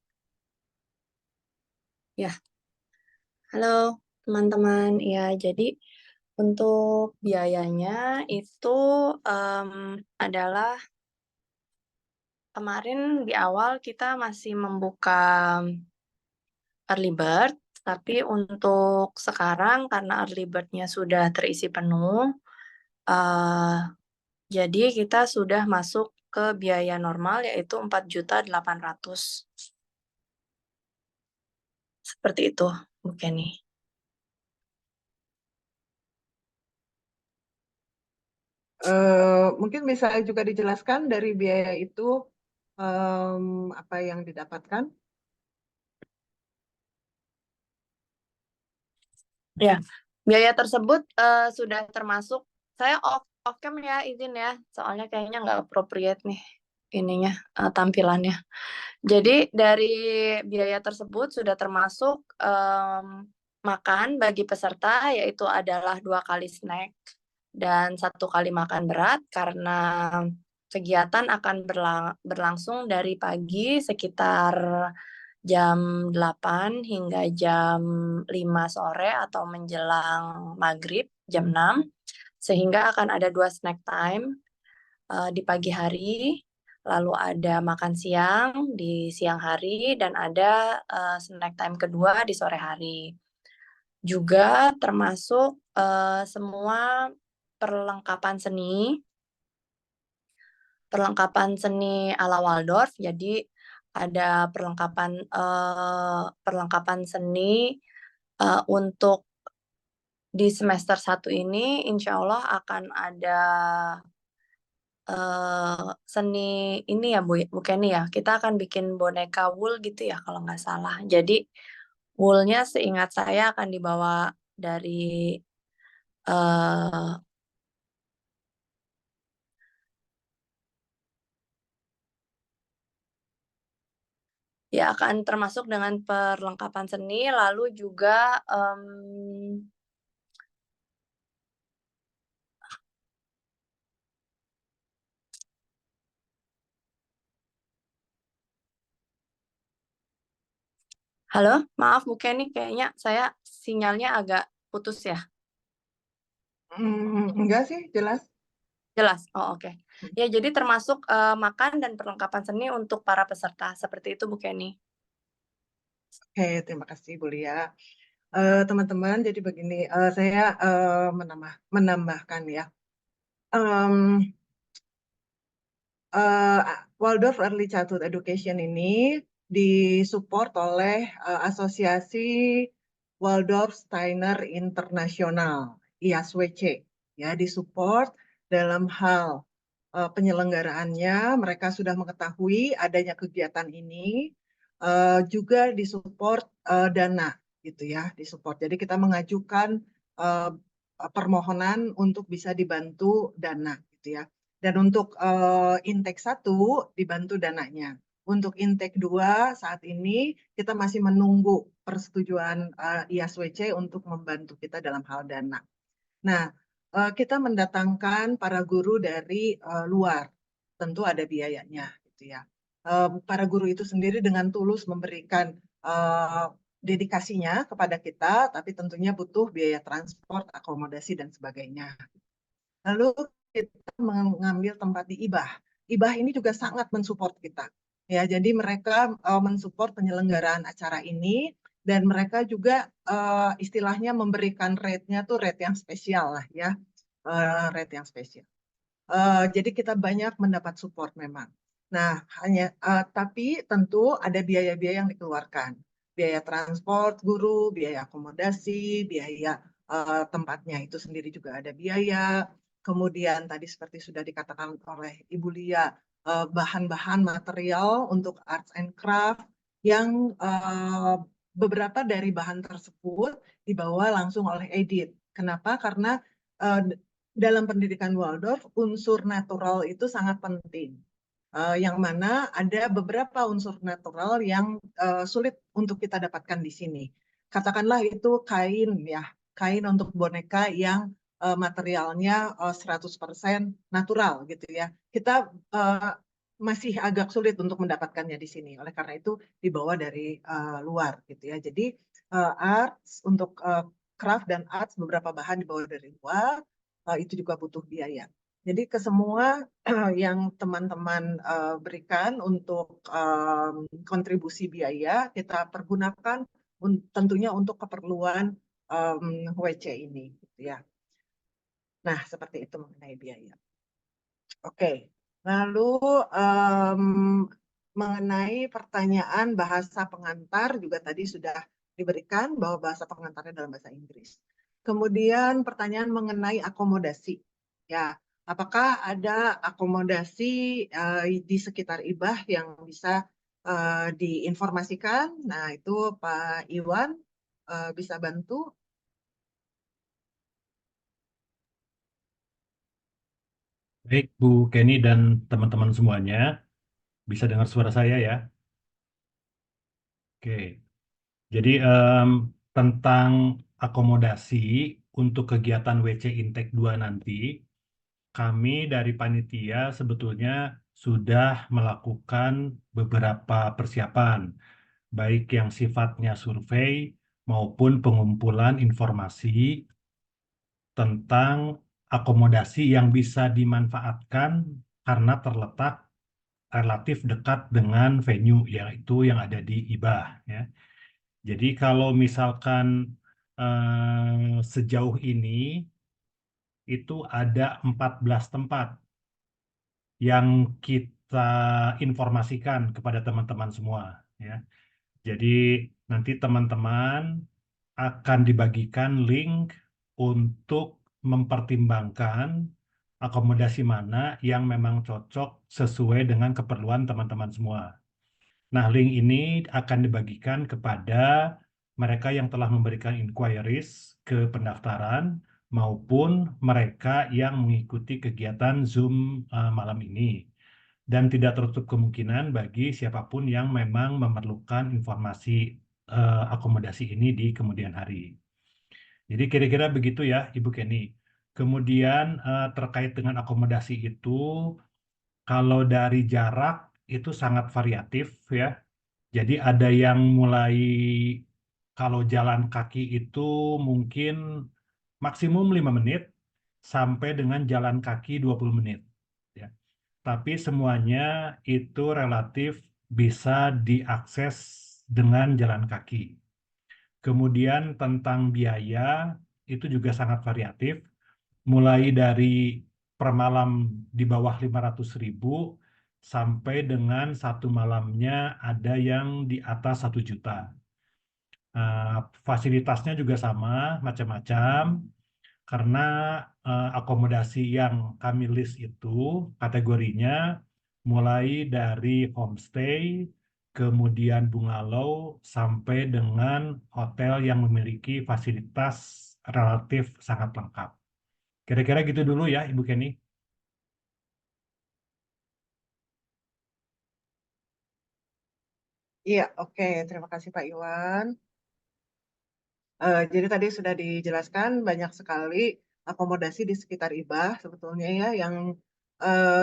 ya, halo teman-teman. Ya, jadi untuk biayanya itu adalah kemarin di awal kita masih membuka early bird, tapi untuk sekarang karena early bird-nya sudah terisi penuh, jadi kita sudah masuk ke biaya normal yaitu 4.800.000. Seperti itu, Bu Kenny. Mungkin bisa juga dijelaskan dari biaya itu apa yang didapatkan? Ya, biaya tersebut sudah termasuk, saya off cam ya, izin ya, soalnya kayaknya nggak appropriate nih tampilannya. Jadi dari biaya tersebut sudah termasuk makan bagi peserta, yaitu adalah 2 kali snack dan 1 kali makan berat, karena kegiatan akan berlangsung dari pagi sekitar jam 8 hingga jam 5 sore atau menjelang maghrib jam 6, sehingga akan ada 2 snack time di pagi hari, lalu ada makan siang di siang hari, dan ada snack time kedua di sore hari. Juga termasuk semua perlengkapan seni ala Waldorf. Jadi ada perlengkapan seni untuk di semester 1 ini, insya Allah akan ada seni ini ya Bu Kenny ya, kita akan bikin boneka wool gitu ya kalau nggak salah. Jadi woolnya seingat saya akan dibawa dari eh, ya akan termasuk dengan perlengkapan seni, lalu juga halo, maaf Bu Kenny, kayaknya saya sinyalnya agak putus ya. Enggak sih, jelas. Jelas? Oh oke. Ya jadi termasuk makan dan perlengkapan seni untuk para peserta. Seperti itu Bu Kenny. Oke, terima kasih Bu Lia. Teman-teman, jadi begini, saya menambahkan ya. Waldorf Early Childhood Education ini disupport oleh Asosiasi Waldorf Steiner Internasional, IASWC. Ya, disupport dalam hal penyelenggaraannya. Mereka sudah mengetahui adanya kegiatan ini, juga disupport dana, gitu ya, disupport. Jadi kita mengajukan permohonan untuk bisa dibantu dana, gitu ya. Dan untuk intake 1 dibantu dananya. Untuk intake 2 saat ini kita masih menunggu persetujuan IASWC untuk membantu kita dalam hal dana. Nah, kita mendatangkan para guru dari luar, tentu ada biayanya, gitu ya. Para guru itu sendiri dengan tulus memberikan dedikasinya kepada kita, tapi tentunya butuh biaya transport, akomodasi dan sebagainya. Lalu kita mengambil tempat di IBAH. IBAH ini juga sangat mensupport kita. Ya, jadi mereka mensupport penyelenggaraan acara ini, dan mereka juga istilahnya memberikan rate-nya tuh rate yang spesial lah ya, rate yang spesial. Jadi kita banyak mendapat support memang. Nah, tapi tentu ada biaya-biaya yang dikeluarkan. Biaya transport guru, biaya akomodasi, biaya tempatnya itu sendiri juga ada biaya. Kemudian tadi seperti sudah dikatakan oleh Ibu Lia, bahan-bahan material untuk arts and craft yang beberapa dari bahan tersebut dibawa langsung oleh Edit. Kenapa? Karena dalam pendidikan Waldorf, unsur natural itu sangat penting. Yang mana ada beberapa unsur natural yang sulit untuk kita dapatkan di sini. Katakanlah itu kain ya, kain untuk boneka yang materialnya 100% natural gitu ya. Kita masih agak sulit untuk mendapatkannya di sini. Oleh karena itu dibawa dari luar gitu ya. Jadi arts untuk craft dan arts beberapa bahan dibawa dari luar, itu juga butuh biaya. Jadi ke semua yang teman-teman berikan untuk kontribusi biaya kita pergunakan tentunya untuk keperluan WC ini, gitu ya. Nah, seperti itu mengenai biaya. Oke, lalu mengenai pertanyaan bahasa pengantar juga tadi sudah diberikan bahwa bahasa pengantarnya dalam bahasa Inggris. Kemudian pertanyaan mengenai akomodasi, ya, apakah ada akomodasi di sekitar IBAH yang bisa diinformasikan? Nah, itu Pak Iwan bisa bantu. Baik Bu Kenny dan teman-teman semuanya, Bisa dengar suara saya ya? Oke. Jadi tentang akomodasi untuk kegiatan WC Intake 2 nanti, kami dari panitia sebetulnya sudah melakukan beberapa persiapan, baik yang sifatnya survei maupun pengumpulan informasi tentang akomodasi yang bisa dimanfaatkan karena terletak relatif dekat dengan venue yaitu yang ada di IBAH ya. Jadi kalau misalkan sejauh ini itu ada 14 tempat yang kita informasikan kepada teman-teman semua ya. Jadi nanti teman-teman akan dibagikan link untuk mempertimbangkan akomodasi mana yang memang cocok sesuai dengan keperluan teman-teman semua. Nah, link ini akan dibagikan kepada mereka yang telah memberikan inquiries ke pendaftaran maupun mereka yang mengikuti kegiatan Zoom malam ini. Dan tidak tertutup kemungkinan bagi siapapun yang memang memerlukan informasi akomodasi ini di kemudian hari. Jadi kira-kira begitu ya, Ibu Kenny. Kemudian terkait dengan akomodasi itu, kalau dari jarak itu sangat variatif ya. Jadi ada yang mulai kalau jalan kaki itu mungkin maksimum 5 menit sampai dengan jalan kaki 20 menit. Ya. Tapi semuanya itu relatif bisa diakses dengan jalan kaki. Kemudian tentang biaya itu juga sangat variatif, mulai dari per malam di bawah 500.000 sampai dengan satu malamnya ada yang di atas 1 juta. Fasilitasnya juga sama, macam-macam, karena akomodasi yang kami list itu kategorinya mulai dari homestay, kemudian bungalow, sampai dengan hotel yang memiliki fasilitas relatif sangat lengkap. Kira-kira gitu dulu ya, Ibu Kenny. Iya, oke. Terima kasih Pak Iwan. Jadi tadi sudah dijelaskan banyak sekali akomodasi di sekitar IBAH sebetulnya ya, yang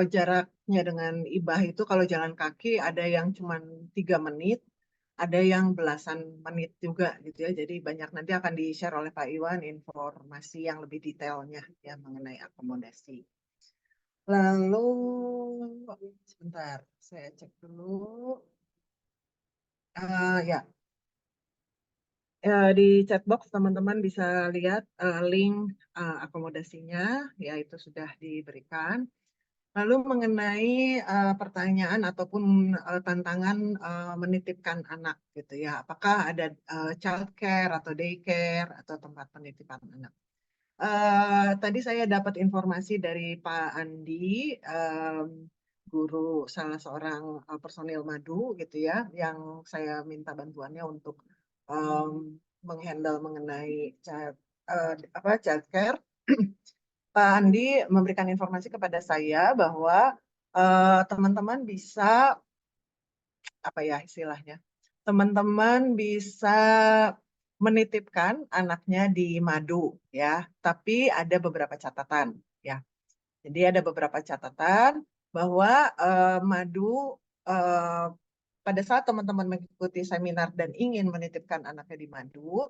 jaraknya dengan IBAH itu kalau jalan kaki ada yang cuma 3 menit, ada yang belasan menit juga gitu ya. Jadi banyak nanti akan di-share oleh Pak Iwan informasi yang lebih detailnya ya mengenai akomodasi. Lalu, sebentar, saya cek dulu. Ya, di chatbox teman-teman bisa lihat link akomodasinya, ya itu sudah diberikan. Lalu mengenai pertanyaan ataupun tantangan menitipkan anak gitu ya, apakah ada childcare atau daycare atau tempat penitipan anak? Tadi saya dapat informasi dari Pak Andi, guru salah seorang personil madu gitu ya, yang saya minta bantuannya untuk menghandle mengenai childcare. Pak Andi memberikan informasi kepada saya bahwa teman-teman bisa apa ya istilahnya, teman-teman bisa menitipkan anaknya di madu ya, tapi ada beberapa catatan ya. Jadi ada beberapa catatan bahwa madu eh, pada saat teman-teman mengikuti seminar dan ingin menitipkan anaknya di madu,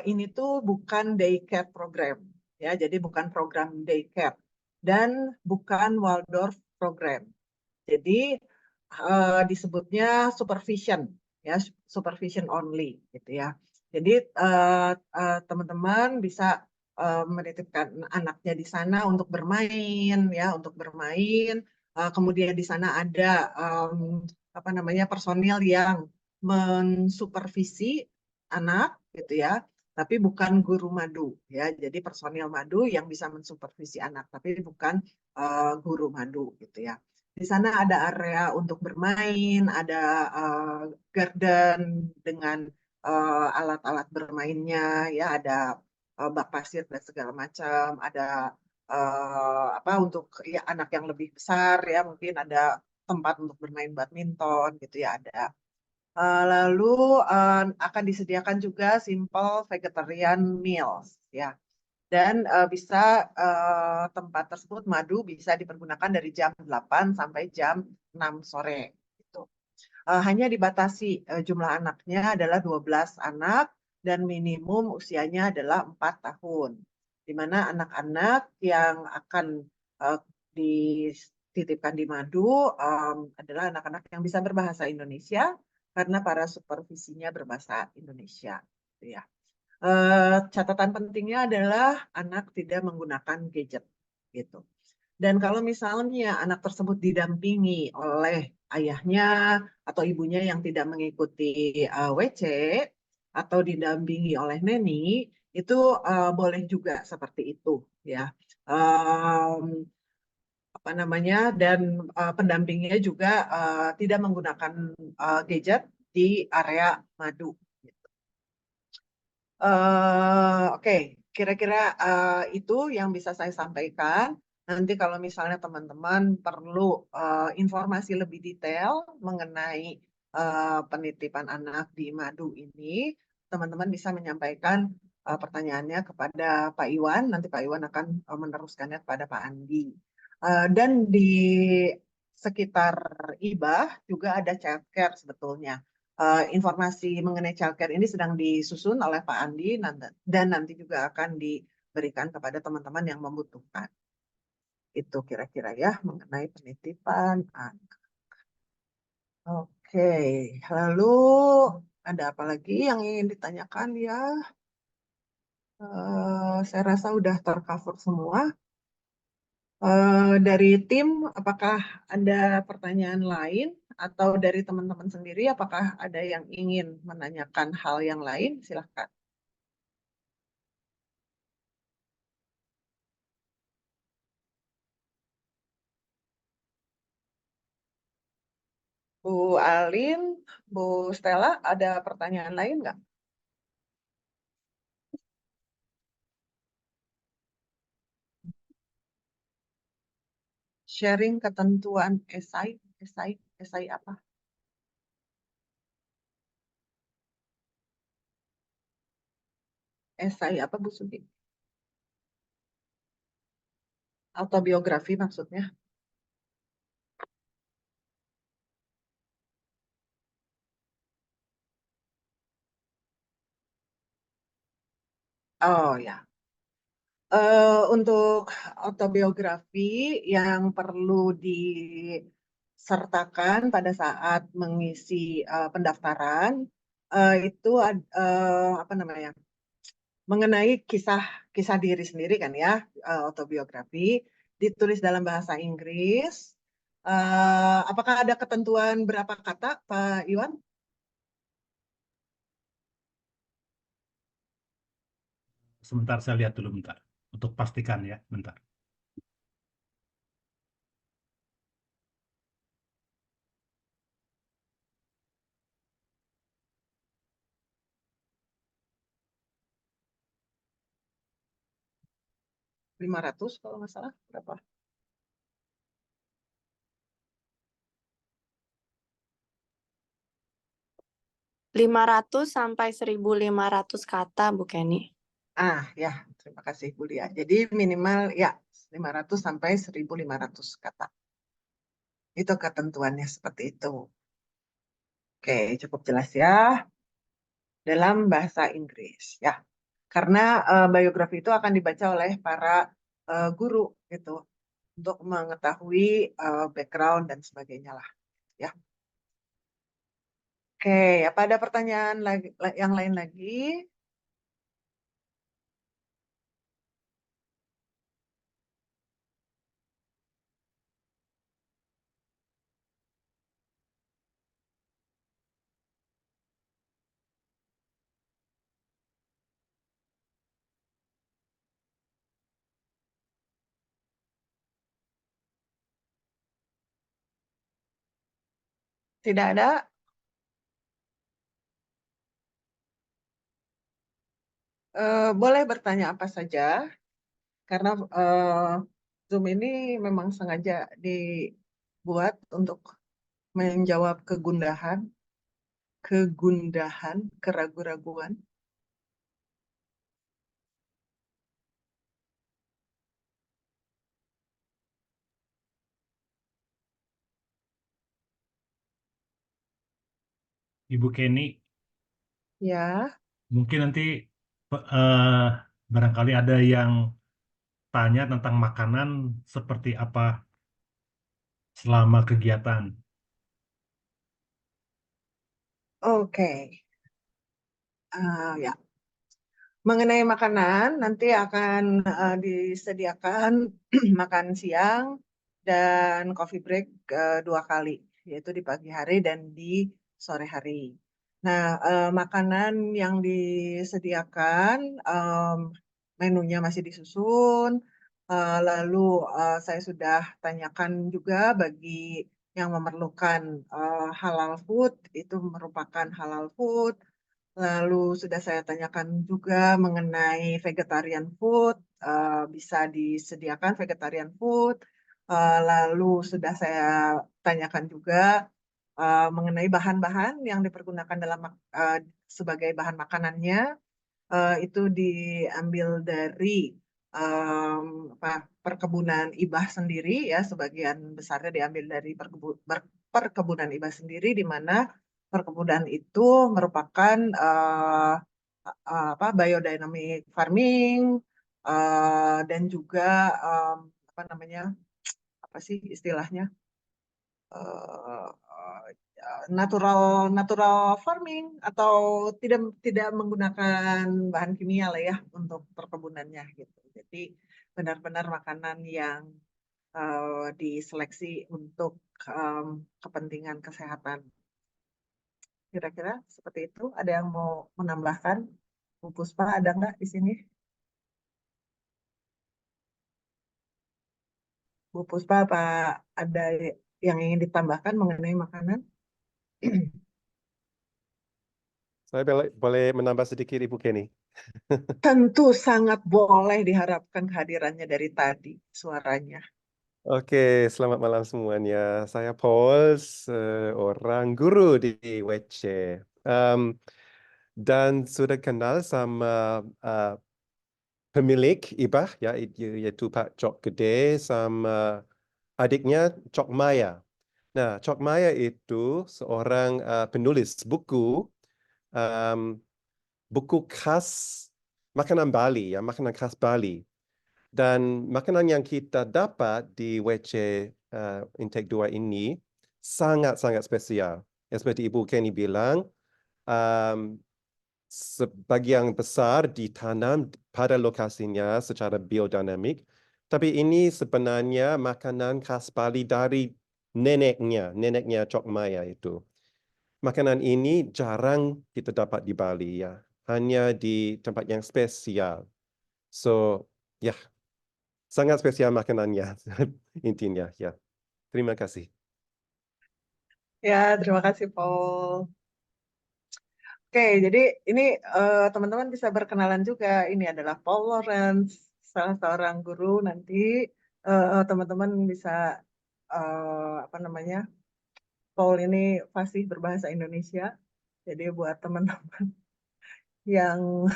ini tuh bukan daycare program ya, jadi bukan program daycare dan bukan Waldorf program. Jadi disebutnya supervision ya, supervision only gitu ya. Jadi teman-teman bisa menitipkan anaknya di sana untuk bermain ya, untuk bermain. Kemudian di sana ada apa namanya personil yang mensupervisi anak gitu ya, tapi bukan guru madu ya. Jadi personil madu yang bisa mensupervisi anak, tapi bukan guru madu gitu ya. Di sana ada area untuk bermain, ada garden dengan alat-alat bermainnya, ya ada bak pasir dan segala macam, ada apa untuk ya anak yang lebih besar ya mungkin ada tempat untuk bermain badminton gitu ya ada. Lalu akan disediakan juga simple vegetarian meals ya. Dan bisa tempat tersebut madu bisa dipergunakan dari jam 8 sampai jam 6 sore gitu. Hanya dibatasi jumlah anaknya adalah 12 anak dan minimum usianya adalah 4 tahun. Di mana anak-anak yang akan dititipkan di madu adalah anak-anak yang bisa berbahasa Indonesia karena para supervisinya berbahasa Indonesia. Gitu ya. Catatan pentingnya adalah anak tidak menggunakan gadget gitu. Dan kalau misalnya anak tersebut didampingi oleh ayahnya atau ibunya yang tidak mengikuti WC atau didampingi oleh neni, itu boleh juga seperti itu ya. Apa namanya, dan pendampingnya juga tidak menggunakan gadget di area madu. Oke, kira-kira itu yang bisa saya sampaikan. Nanti kalau misalnya teman-teman perlu informasi lebih detail mengenai penitipan anak di Madu ini, teman-teman bisa menyampaikan pertanyaannya kepada Pak Iwan. Nanti Pak Iwan akan meneruskannya kepada Pak Andi. Dan di sekitar IBAH juga ada childcare sebetulnya. Informasi mengenai childcare ini sedang disusun oleh Pak Andi dan nanti juga akan diberikan kepada teman-teman yang membutuhkan. Itu kira-kira ya mengenai penitipan anak. Oke, lalu ada apa lagi yang ingin ditanyakan ya? Saya rasa udah tercover semua. Dari tim, apakah ada pertanyaan lain? Atau dari teman-teman sendiri, apakah ada yang ingin menanyakan hal yang lain? Silahkan. Bu Alin, Bu Stella, ada pertanyaan lain nggak? Sharing ketentuan esai apa? Esai apa Bu Sugi? Autobiografi maksudnya? Oh ya. Untuk autobiografi yang perlu disertakan pada saat mengisi pendaftaran itu apa namanya, mengenai kisah diri sendiri kan ya, autobiografi ditulis dalam bahasa Inggris. Apakah ada ketentuan berapa kata, Pak Iwan? Sebentar saya lihat dulu bentar. Untuk pastikan ya, bentar. Lima 500 kalau nggak salah, berapa? 500 sampai 1.500 kata, Bu Kenny. Ya, terima kasih Bu Lia. Jadi minimal ya 500 sampai 1.500 kata. Itu ketentuannya seperti itu. Oke, cukup jelas ya. Dalam bahasa Inggris ya. Karena biografi itu akan dibaca oleh para guru gitu untuk mengetahui background dan sebagainya lah ya. Oke, apa ada pertanyaan lagi yang lain lagi? Tidak ada? Boleh bertanya apa saja, karena Zoom ini memang sengaja dibuat untuk menjawab kegundahan, keraguan-raguan. Ibu Kenny, Ya, mungkin nanti eh, barangkali ada yang tanya tentang makanan seperti apa selama kegiatan. oke. Ya, mengenai makanan nanti akan disediakan makan siang dan coffee break 2 kali, yaitu di pagi hari dan di sore hari. Nah, makanan yang disediakan menunya masih disusun. Lalu saya sudah tanyakan juga bagi yang memerlukan halal food, itu merupakan halal food. Lalu sudah saya tanyakan juga mengenai vegetarian food, bisa disediakan vegetarian food. Lalu sudah saya tanyakan juga mengenai bahan-bahan yang dipergunakan dalam sebagai bahan makanannya. Itu diambil dari perkebunan Ibah sendiri, ya, sebagian besarnya diambil dari perkebunan Ibah sendiri, di mana perkebunan itu merupakan biodynamic farming, dan juga apa namanya, apa sih istilahnya, eh, natural natural farming, atau tidak tidak menggunakan bahan kimia lah ya untuk perkebunannya gitu. Jadi benar-benar makanan yang diseleksi untuk kepentingan kesehatan. Kira-kira seperti itu. Ada yang mau menambahkan? Bu Puspa, ada nggak di sini? Bu Puspa, apa ada yang ingin ditambahkan mengenai makanan? Saya boleh menambah sedikit, Ibu Kenny. Tentu sangat boleh, diharapkan kehadirannya dari tadi suaranya. Oke, selamat malam semuanya. Saya Paul, seorang guru di WC. Dan sudah kenal sama pemilik Ibah, yaitu Pak Cok Gede, sama adiknya Cok Maya. Nah, Cok Maya itu seorang penulis um, buku khas makanan Bali, ya, makanan khas Bali. Dan makanan yang kita dapat di WC Intake 2 ini sangat-sangat spesial. Seperti Ibu Kenny bilang, sebagian besar ditanam pada lokasinya secara biodinamik. Tapi ini sebenarnya makanan khas Bali dari neneknya Cok Maya itu. Makanan ini jarang kita dapat di Bali, ya. Hanya di tempat yang spesial. So, ya, sangat spesial makanannya, intinya, ya. Terima kasih. Ya, terima kasih, Paul. Oke, jadi ini teman-teman bisa berkenalan juga. Ini adalah Paul Lawrence, salah seorang guru. Nanti teman-teman bisa apa namanya? Paul ini fasih berbahasa Indonesia. Jadi buat teman-teman yang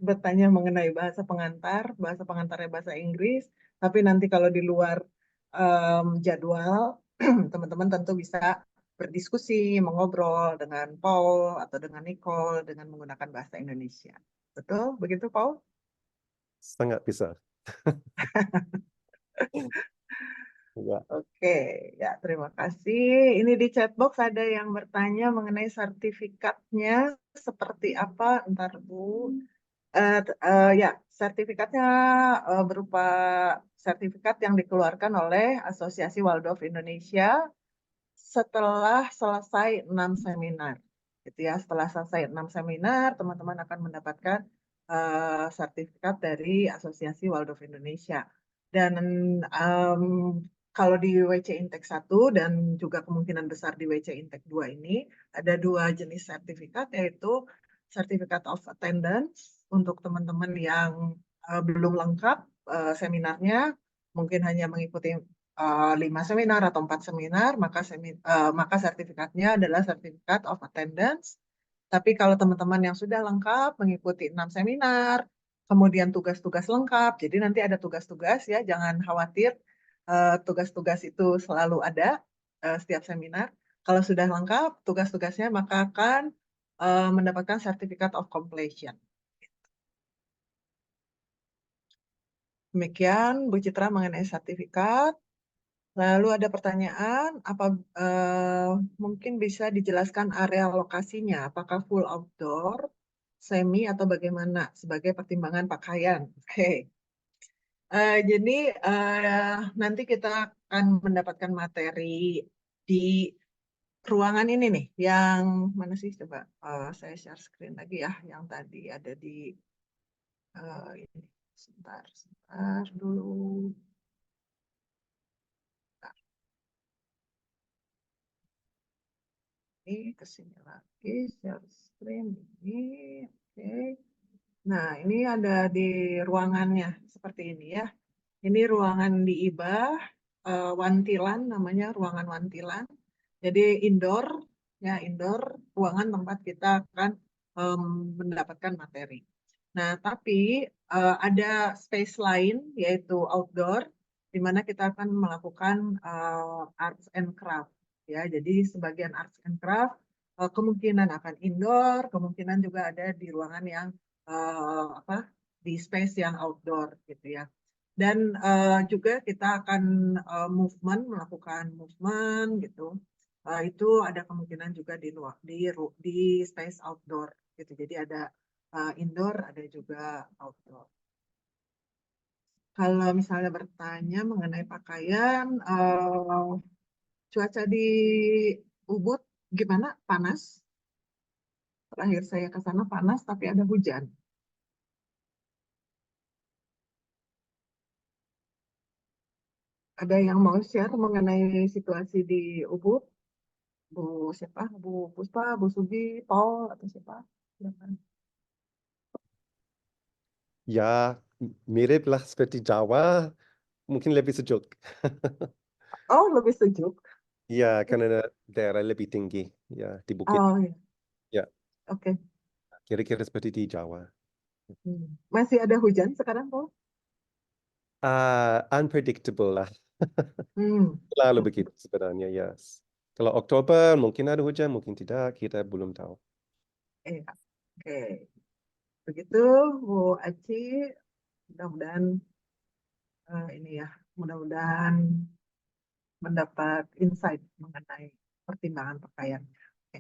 bertanya mengenai bahasa pengantarnya bahasa Inggris, tapi nanti kalau di luar jadwal, teman-teman tentu bisa berdiskusi, mengobrol dengan Paul atau dengan Nicole dengan menggunakan bahasa Indonesia. Betul? Begitu, Paul? Sangat bisa. Ya. Oke, ya, terima kasih. Ini di chatbox ada yang bertanya mengenai sertifikatnya seperti apa. Ntar, Bu. Ya, sertifikatnya berupa sertifikat yang dikeluarkan oleh Asosiasi Waldorf Indonesia setelah selesai 6 seminar. Gitu ya, setelah selesai 6 seminar, teman-teman akan mendapatkan sertifikat dari Asosiasi Waldorf Indonesia. Dan kalau di WC Intake 1 dan juga kemungkinan besar di WC Intake 2 ini, ada 2 jenis sertifikat, yaitu Certificate of Attendance untuk teman-teman yang belum lengkap seminarnya, mungkin hanya mengikuti 5 seminar atau 4 seminar, maka sertifikatnya adalah Certificate of Attendance. Tapi kalau teman-teman yang sudah lengkap mengikuti 6 seminar, kemudian tugas-tugas lengkap, jadi nanti ada tugas-tugas ya, jangan khawatir, tugas-tugas itu selalu ada setiap seminar. Kalau sudah lengkap tugas-tugasnya, maka akan mendapatkan Certificate of Completion. Demikian Bu Citra mengenai sertifikat. Lalu ada pertanyaan, mungkin bisa dijelaskan area lokasinya, apakah full outdoor, semi, atau bagaimana sebagai pertimbangan pakaian? Oke. Jadi nanti kita akan mendapatkan materi di ruangan ini nih, yang mana sih? Coba saya share screen lagi ya, yang tadi ada di ini. Sebentar dulu. Ini ke sini lagi, share screen ini, oke. Nah, ini ada di ruangannya seperti ini ya. Ini ruangan di IBA, Wantilan namanya, ruangan Wantilan. Jadi indoor, ya indoor, ruangan tempat kita akan mendapatkan materi. Nah, tapi ada space lain yaitu outdoor, di mana kita akan melakukan arts and craft. Ya, jadi sebagian arts and craft kemungkinan akan indoor, kemungkinan juga ada di ruangan yang di space yang outdoor gitu ya. Dan juga kita akan melakukan movement gitu. Itu ada kemungkinan juga di space outdoor gitu. Jadi ada indoor, ada juga outdoor. Kalau misalnya bertanya mengenai pakaian, cuaca di Ubud gimana? Panas? Terakhir saya ke sana panas, tapi ada hujan. Ada yang mau share mengenai situasi di Ubud? Bu siapa? Bu Puspa, Bu Sugi, Paul, atau siapa? Silakan. Ya, mirip lah seperti Jawa, mungkin lebih sejuk. Oh, lebih sejuk. Ya, karena daerah lebih tinggi, ya di bukit. Oh, ya. Ya, Oke. kira-kira seperti di Jawa. Masih ada hujan sekarang, Paul? Unpredictable lah. Hmm. Selalu begitu sebenarnya, yes. Kalau Oktober mungkin ada hujan, mungkin tidak, kita belum tahu. Iya. Oke. Begitu, Bu Aci. Mudah-mudahan ini ya, mudah-mudahan mendapat insight mengenai pertimbangan pakaian. Oke.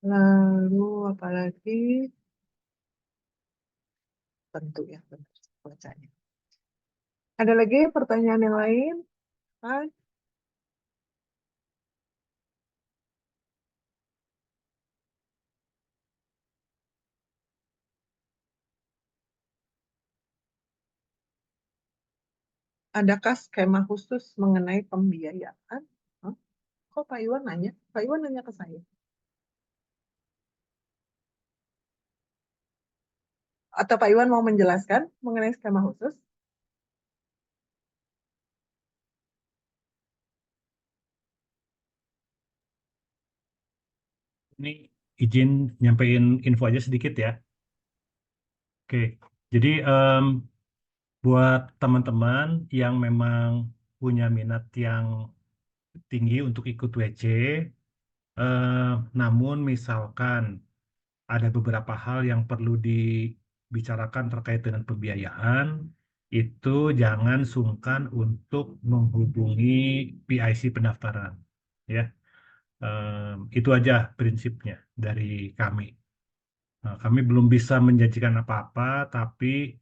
Lalu apalagi? Tentu ya, tentu bacanya. Ada lagi pertanyaan yang lain? Hai. Adakah skema khusus mengenai pembiayaan? Hah? Kok Pak Iwan nanya? Pak Iwan nanya ke saya. Atau Pak Iwan mau menjelaskan mengenai skema khusus? Ini izin nyampein info aja sedikit ya. Oke, jadi buat teman-teman yang memang punya minat yang tinggi untuk ikut WC, namun misalkan ada beberapa hal yang perlu dibicarakan terkait dengan pembiayaan, itu jangan sungkan untuk menghubungi PIC pendaftaran. Ya, itu aja prinsipnya dari kami. Nah, kami belum bisa menjanjikan apa-apa, tapi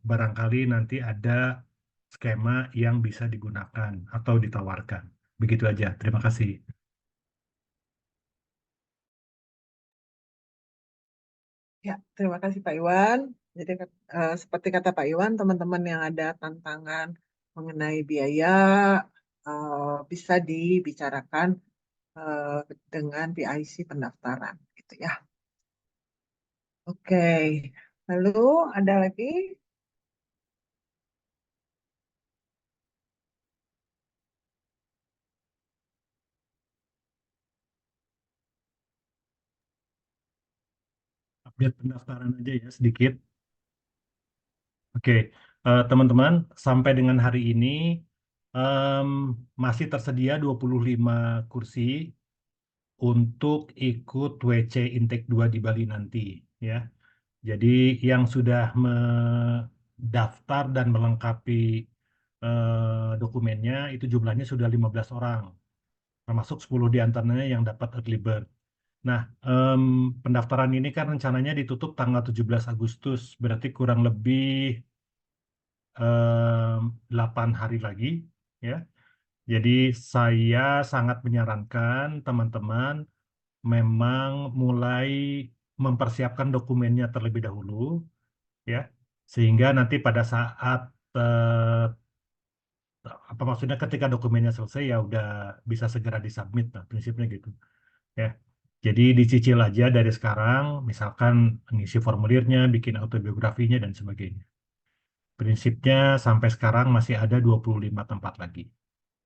barangkali nanti ada skema yang bisa digunakan atau ditawarkan. Begitu aja. Terima kasih. Ya, terima kasih Pak Iwan. Jadi seperti kata Pak Iwan, teman-teman yang ada tantangan mengenai biaya bisa dibicarakan dengan PIC pendaftaran, gitu ya. Oke, lalu ada lagi? update pendaftaran aja ya sedikit. Oke, teman-teman, sampai dengan hari ini masih tersedia 25 kursi untuk ikut WC Intake 2 di Bali nanti ya. Jadi yang sudah mendaftar dan melengkapi dokumennya itu jumlahnya sudah 15 orang, termasuk 10 di antaranya yang dapat early bird. Nah, pendaftaran ini kan rencananya ditutup tanggal 17 Agustus, berarti kurang lebih 8 hari lagi ya. Jadi saya sangat menyarankan teman-teman memang mulai mempersiapkan dokumennya terlebih dahulu ya, sehingga nanti pada saat apa maksudnya ketika dokumennya selesai ya udah bisa segera disubmit, nah prinsipnya gitu ya. Jadi dicicil aja dari sekarang, misalkan ngisi formulirnya, bikin autobiografinya dan sebagainya. Prinsipnya sampai sekarang masih ada 25 tempat lagi.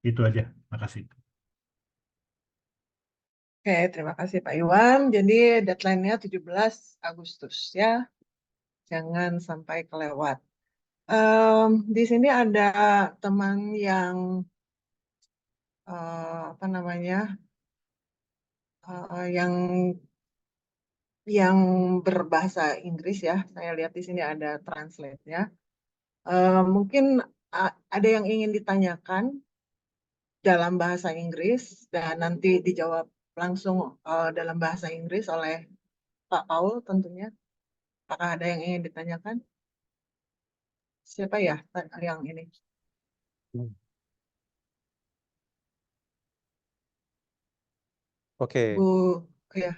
Itu aja, makasih. Oke, terima kasih Pak Iwan. Jadi deadline-nya 17 Agustus ya. Jangan sampai kelewat. Di sini ada teman yang apa namanya? Yang berbahasa Inggris ya. Saya lihat di sini ada translate-nya. Mungkin ada yang ingin ditanyakan dalam bahasa Inggris dan nanti dijawab langsung dalam bahasa Inggris oleh Pak Paul tentunya. Apakah ada yang ingin ditanyakan? Siapa ya yang ini? Okay. Bu, ya,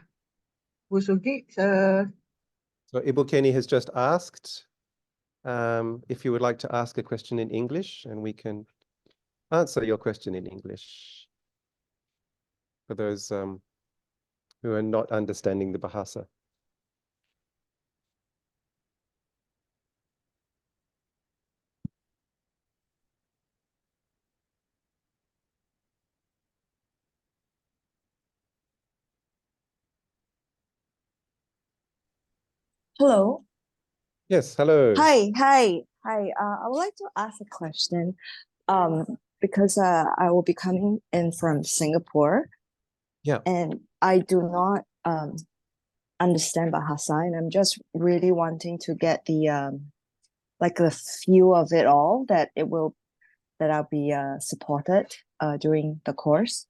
Bu Sugi. So Ibu Kenny has just asked if you would like to ask a question in English, and we can answer your question in English for those who are not understanding the Bahasa. Hello. Yes, hello. Hi. I would like to ask a question. Because I will be coming in from Singapore. Yeah. And I do not understand Bahasa, and I'm just really wanting to get the like the feel of it all, that I'll be supported during the course.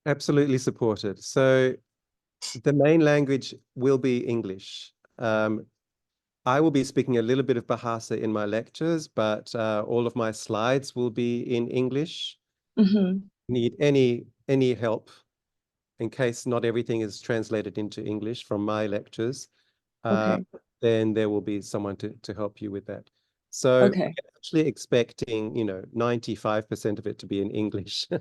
Absolutely supported. So the main language will be English. I will be speaking a little bit of Bahasa in my lectures, but all of my slides will be in English. Mm-hmm. Need any help in case not everything is translated into English from my lectures, Okay. then there will be someone to help you with that. So Okay. we're actually expecting, 95% of it to be in English. So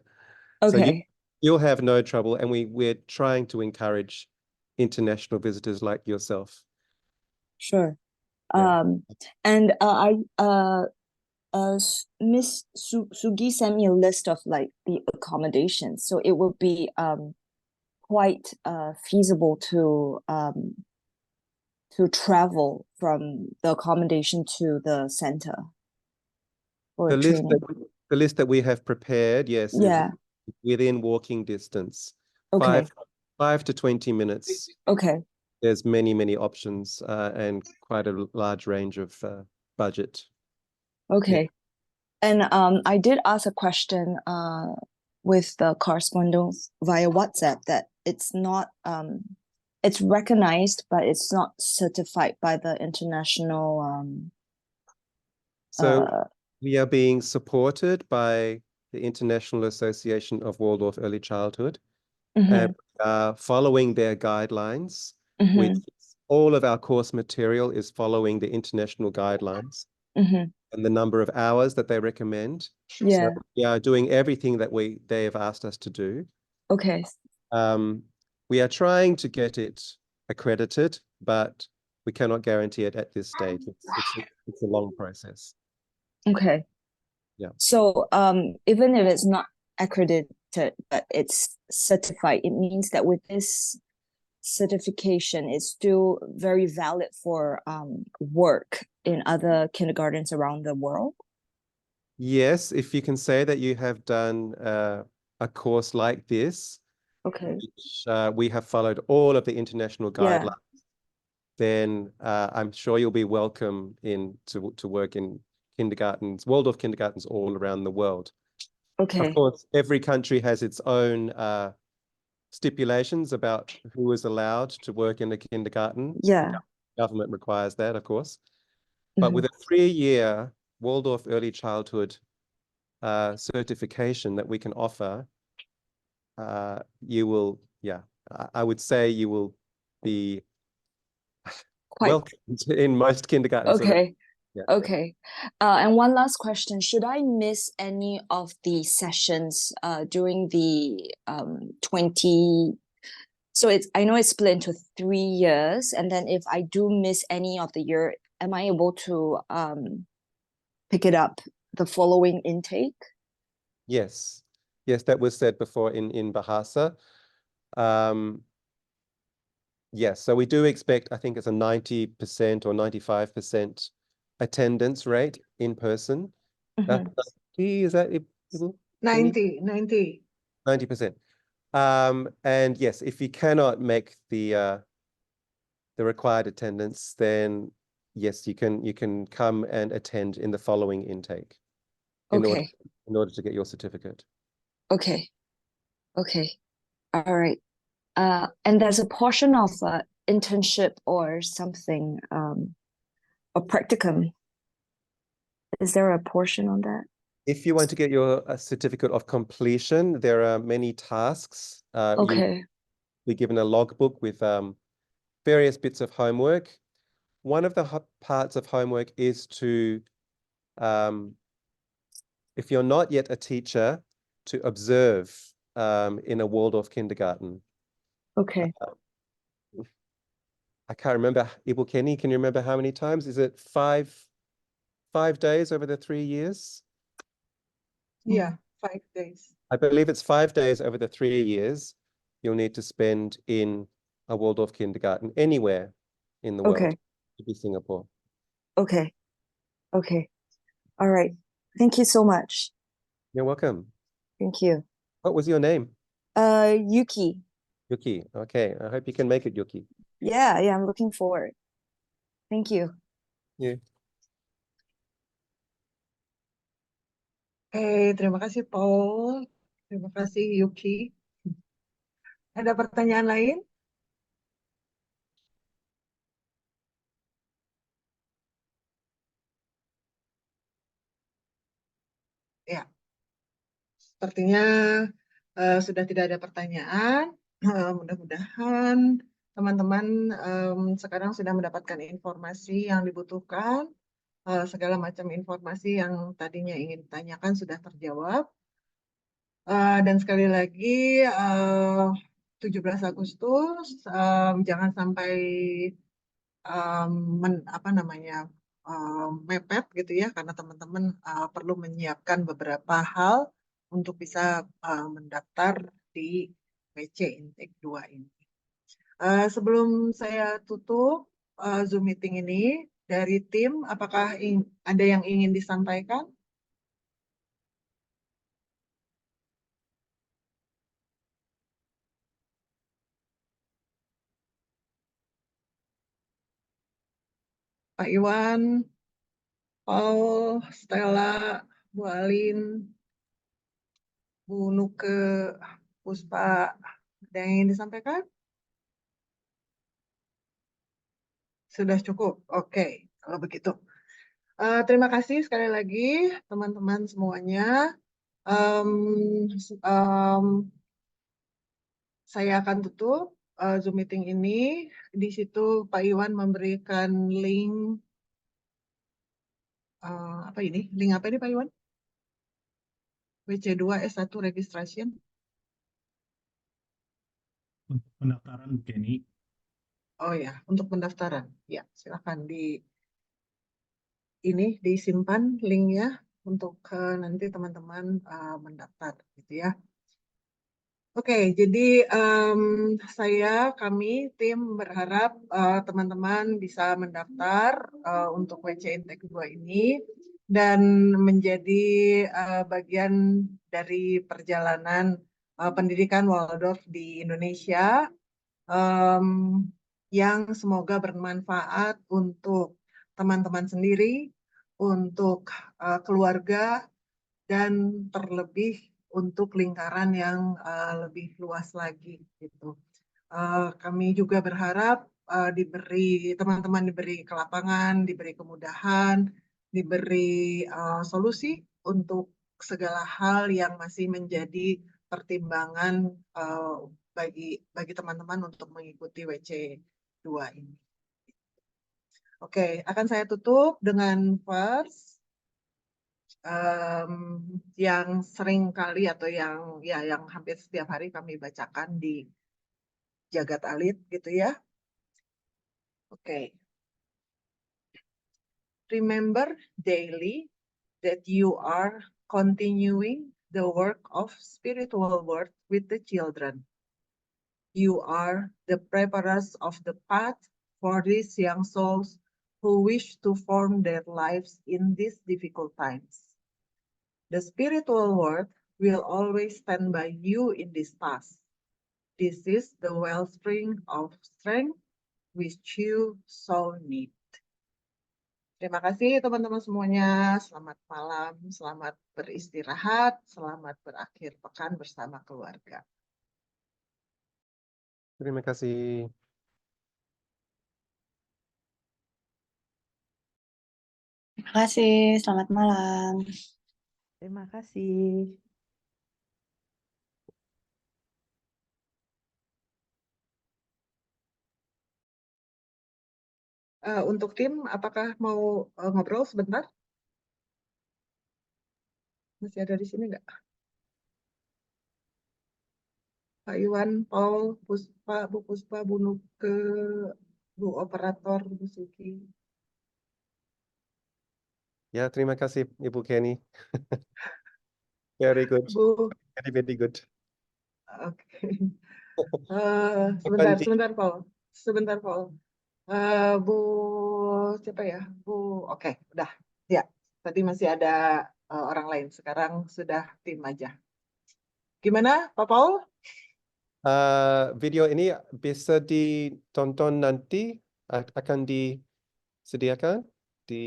Okay. you'll have no trouble, and we're trying to encourage international visitors like yourself. Sure. Yeah. And Miss Sugi sent me a list of like the accommodations, so it will be quite feasible to travel from the accommodation to the center for The training. list that we have prepared, yes, Yeah. is within walking distance. Okay. 5 to 20 minutes. Okay. There's many options and quite a large range of budget. Okay. And I did ask a question with the correspondence via WhatsApp that it's not it's recognized, but it's not certified by the international So we are being supported by the International Association of Waldorf Early Childhood, and following their guidelines, which all of our course material is following the international guidelines and the number of hours that they recommend. Yeah. So we are doing everything that they have asked us to do. Okay. We are trying to get it accredited, but we cannot guarantee it at this stage. It's a long process. Okay. Yeah. So even if it's not accredited, but it's certified, it means that with this certification is still very valid for work in other kindergartens around the world? Yes, if you can say that you have done a course like this, Okay. which we have followed all of the international Yeah. guidelines, then I'm sure you'll be welcome to work in kindergartens, Waldorf kindergartens all around the world. Okay. Of course, every country has its own stipulations about who is allowed to work in a kindergarten. Yeah. Government requires that, of course. But with a 3-year Waldorf early childhood certification that we can offer, you will, I would say you will be Quite. welcomed in most kindergartens. Okay. Yeah. Okay. And one last question. Should I miss any of the sessions during the 20? So I know it's split into 3 years, and then if I do miss any of the year, am I able to pick it up the following intake? Yes. Yes, that was said before in Bahasa. Yes, so we do expect, I think it's a 90% or 95% attendance rate in person. Mhm. Is that it? 90. 90%. And yes, if you cannot make the required attendance, then yes, you can come and attend in the following intake in Okay. order to get your certificate. Okay. Okay. All right. And there's a portion of internship or something, a practicum. Is there a portion on that? If you want to get your certificate of completion, there are many tasks. Okay. Be given a logbook with various bits of homework. One of the parts of homework is to, if you're not yet a teacher, to observe in a Waldorf kindergarten. Okay. I can't remember. Ibu Kenny, can you remember how many times? Is it five days over the 3 years? Yeah, 5 days. I believe it's 5 days over the 3 years you'll need to spend in a Waldorf kindergarten anywhere in the world. Okay. To be Singapore. Okay. Okay. All right. Thank you so much. You're welcome. Thank you. What was your name? Yuki. Yuki. Okay, I hope you can make it, Yuki. Yeah, I'm looking forward. Thank you. Yeah. Terima kasih Paul. Terima kasih Yuki. Ada pertanyaan lain? Ya, sepertinya sudah tidak ada pertanyaan. Mudah-mudahan teman-teman sekarang sudah mendapatkan informasi yang dibutuhkan. Segala macam informasi yang tadinya ingin ditanyakan sudah terjawab. Dan sekali lagi 17 Agustus jangan sampai mepet gitu ya, karena teman-teman perlu menyiapkan beberapa hal untuk bisa mendaftar di PC Intake 2 ini. Sebelum saya tutup Zoom meeting ini, dari tim apakah ada yang ingin disampaikan? Pak Iwan, Paul, Stella, Bu Alin, Bu Nuke, Puspa, ada yang ingin disampaikan? Sudah cukup? Oke, kalau begitu. Terima kasih sekali lagi teman-teman semuanya. Saya akan tutup Zoom meeting ini. Di situ Pak Iwan memberikan link apa ini? Link apa ini Pak Iwan? WC2 S1 registration. Untuk pendaftaran, Kenny. Oh ya, untuk pendaftaran. Ya, silakan disimpan linknya untuk nanti teman-teman mendaftar gitu ya. Oke, jadi kami tim berharap teman-teman bisa mendaftar untuk WC Intake 2 ini dan menjadi bagian dari perjalanan pendidikan Waldorf di Indonesia yang semoga bermanfaat untuk teman-teman sendiri, untuk keluarga, dan terlebih untuk lingkaran yang lebih luas lagi gitu. Kami juga berharap teman-teman diberi kelapangan, diberi kemudahan, diberi solusi untuk segala hal yang masih menjadi pertimbangan bagi teman-teman untuk mengikuti WC 2 ini. Oke, akan saya tutup dengan verse yang sering kali atau yang hampir setiap hari kami bacakan di Jagat Alit gitu ya. Oke. Remember daily that you are continuing the work of spiritual work with the children. You are the preparers of the path for these young souls who wish to form their lives in these difficult times. The spiritual world will always stand by you in this task. This is the wellspring of strength which you so need. Terima kasih teman-teman semuanya. Selamat malam, selamat beristirahat, selamat berakhir pekan bersama keluarga. Terima kasih. Terima kasih, selamat malam. Terima kasih. Untuk tim, apakah mau ngobrol sebentar? Masih ada di sini nggak? Pak Iwan, Paul, Puspa, Bu Puspa, Bu Nuke, Bu Operator, Bu Suki. Ya, terima kasih Ibu Kenny. Very good. Bu, Very, very good. oke. Sebentar, Di- sebentar, Paul. Sebentar, Paul. Bu, siapa ya? Bu, oke, udah. Ya, tadi masih ada orang lain. Sekarang sudah tim aja. Gimana, Pak Paul? Video ini bisa ditonton nanti, akan disediakan di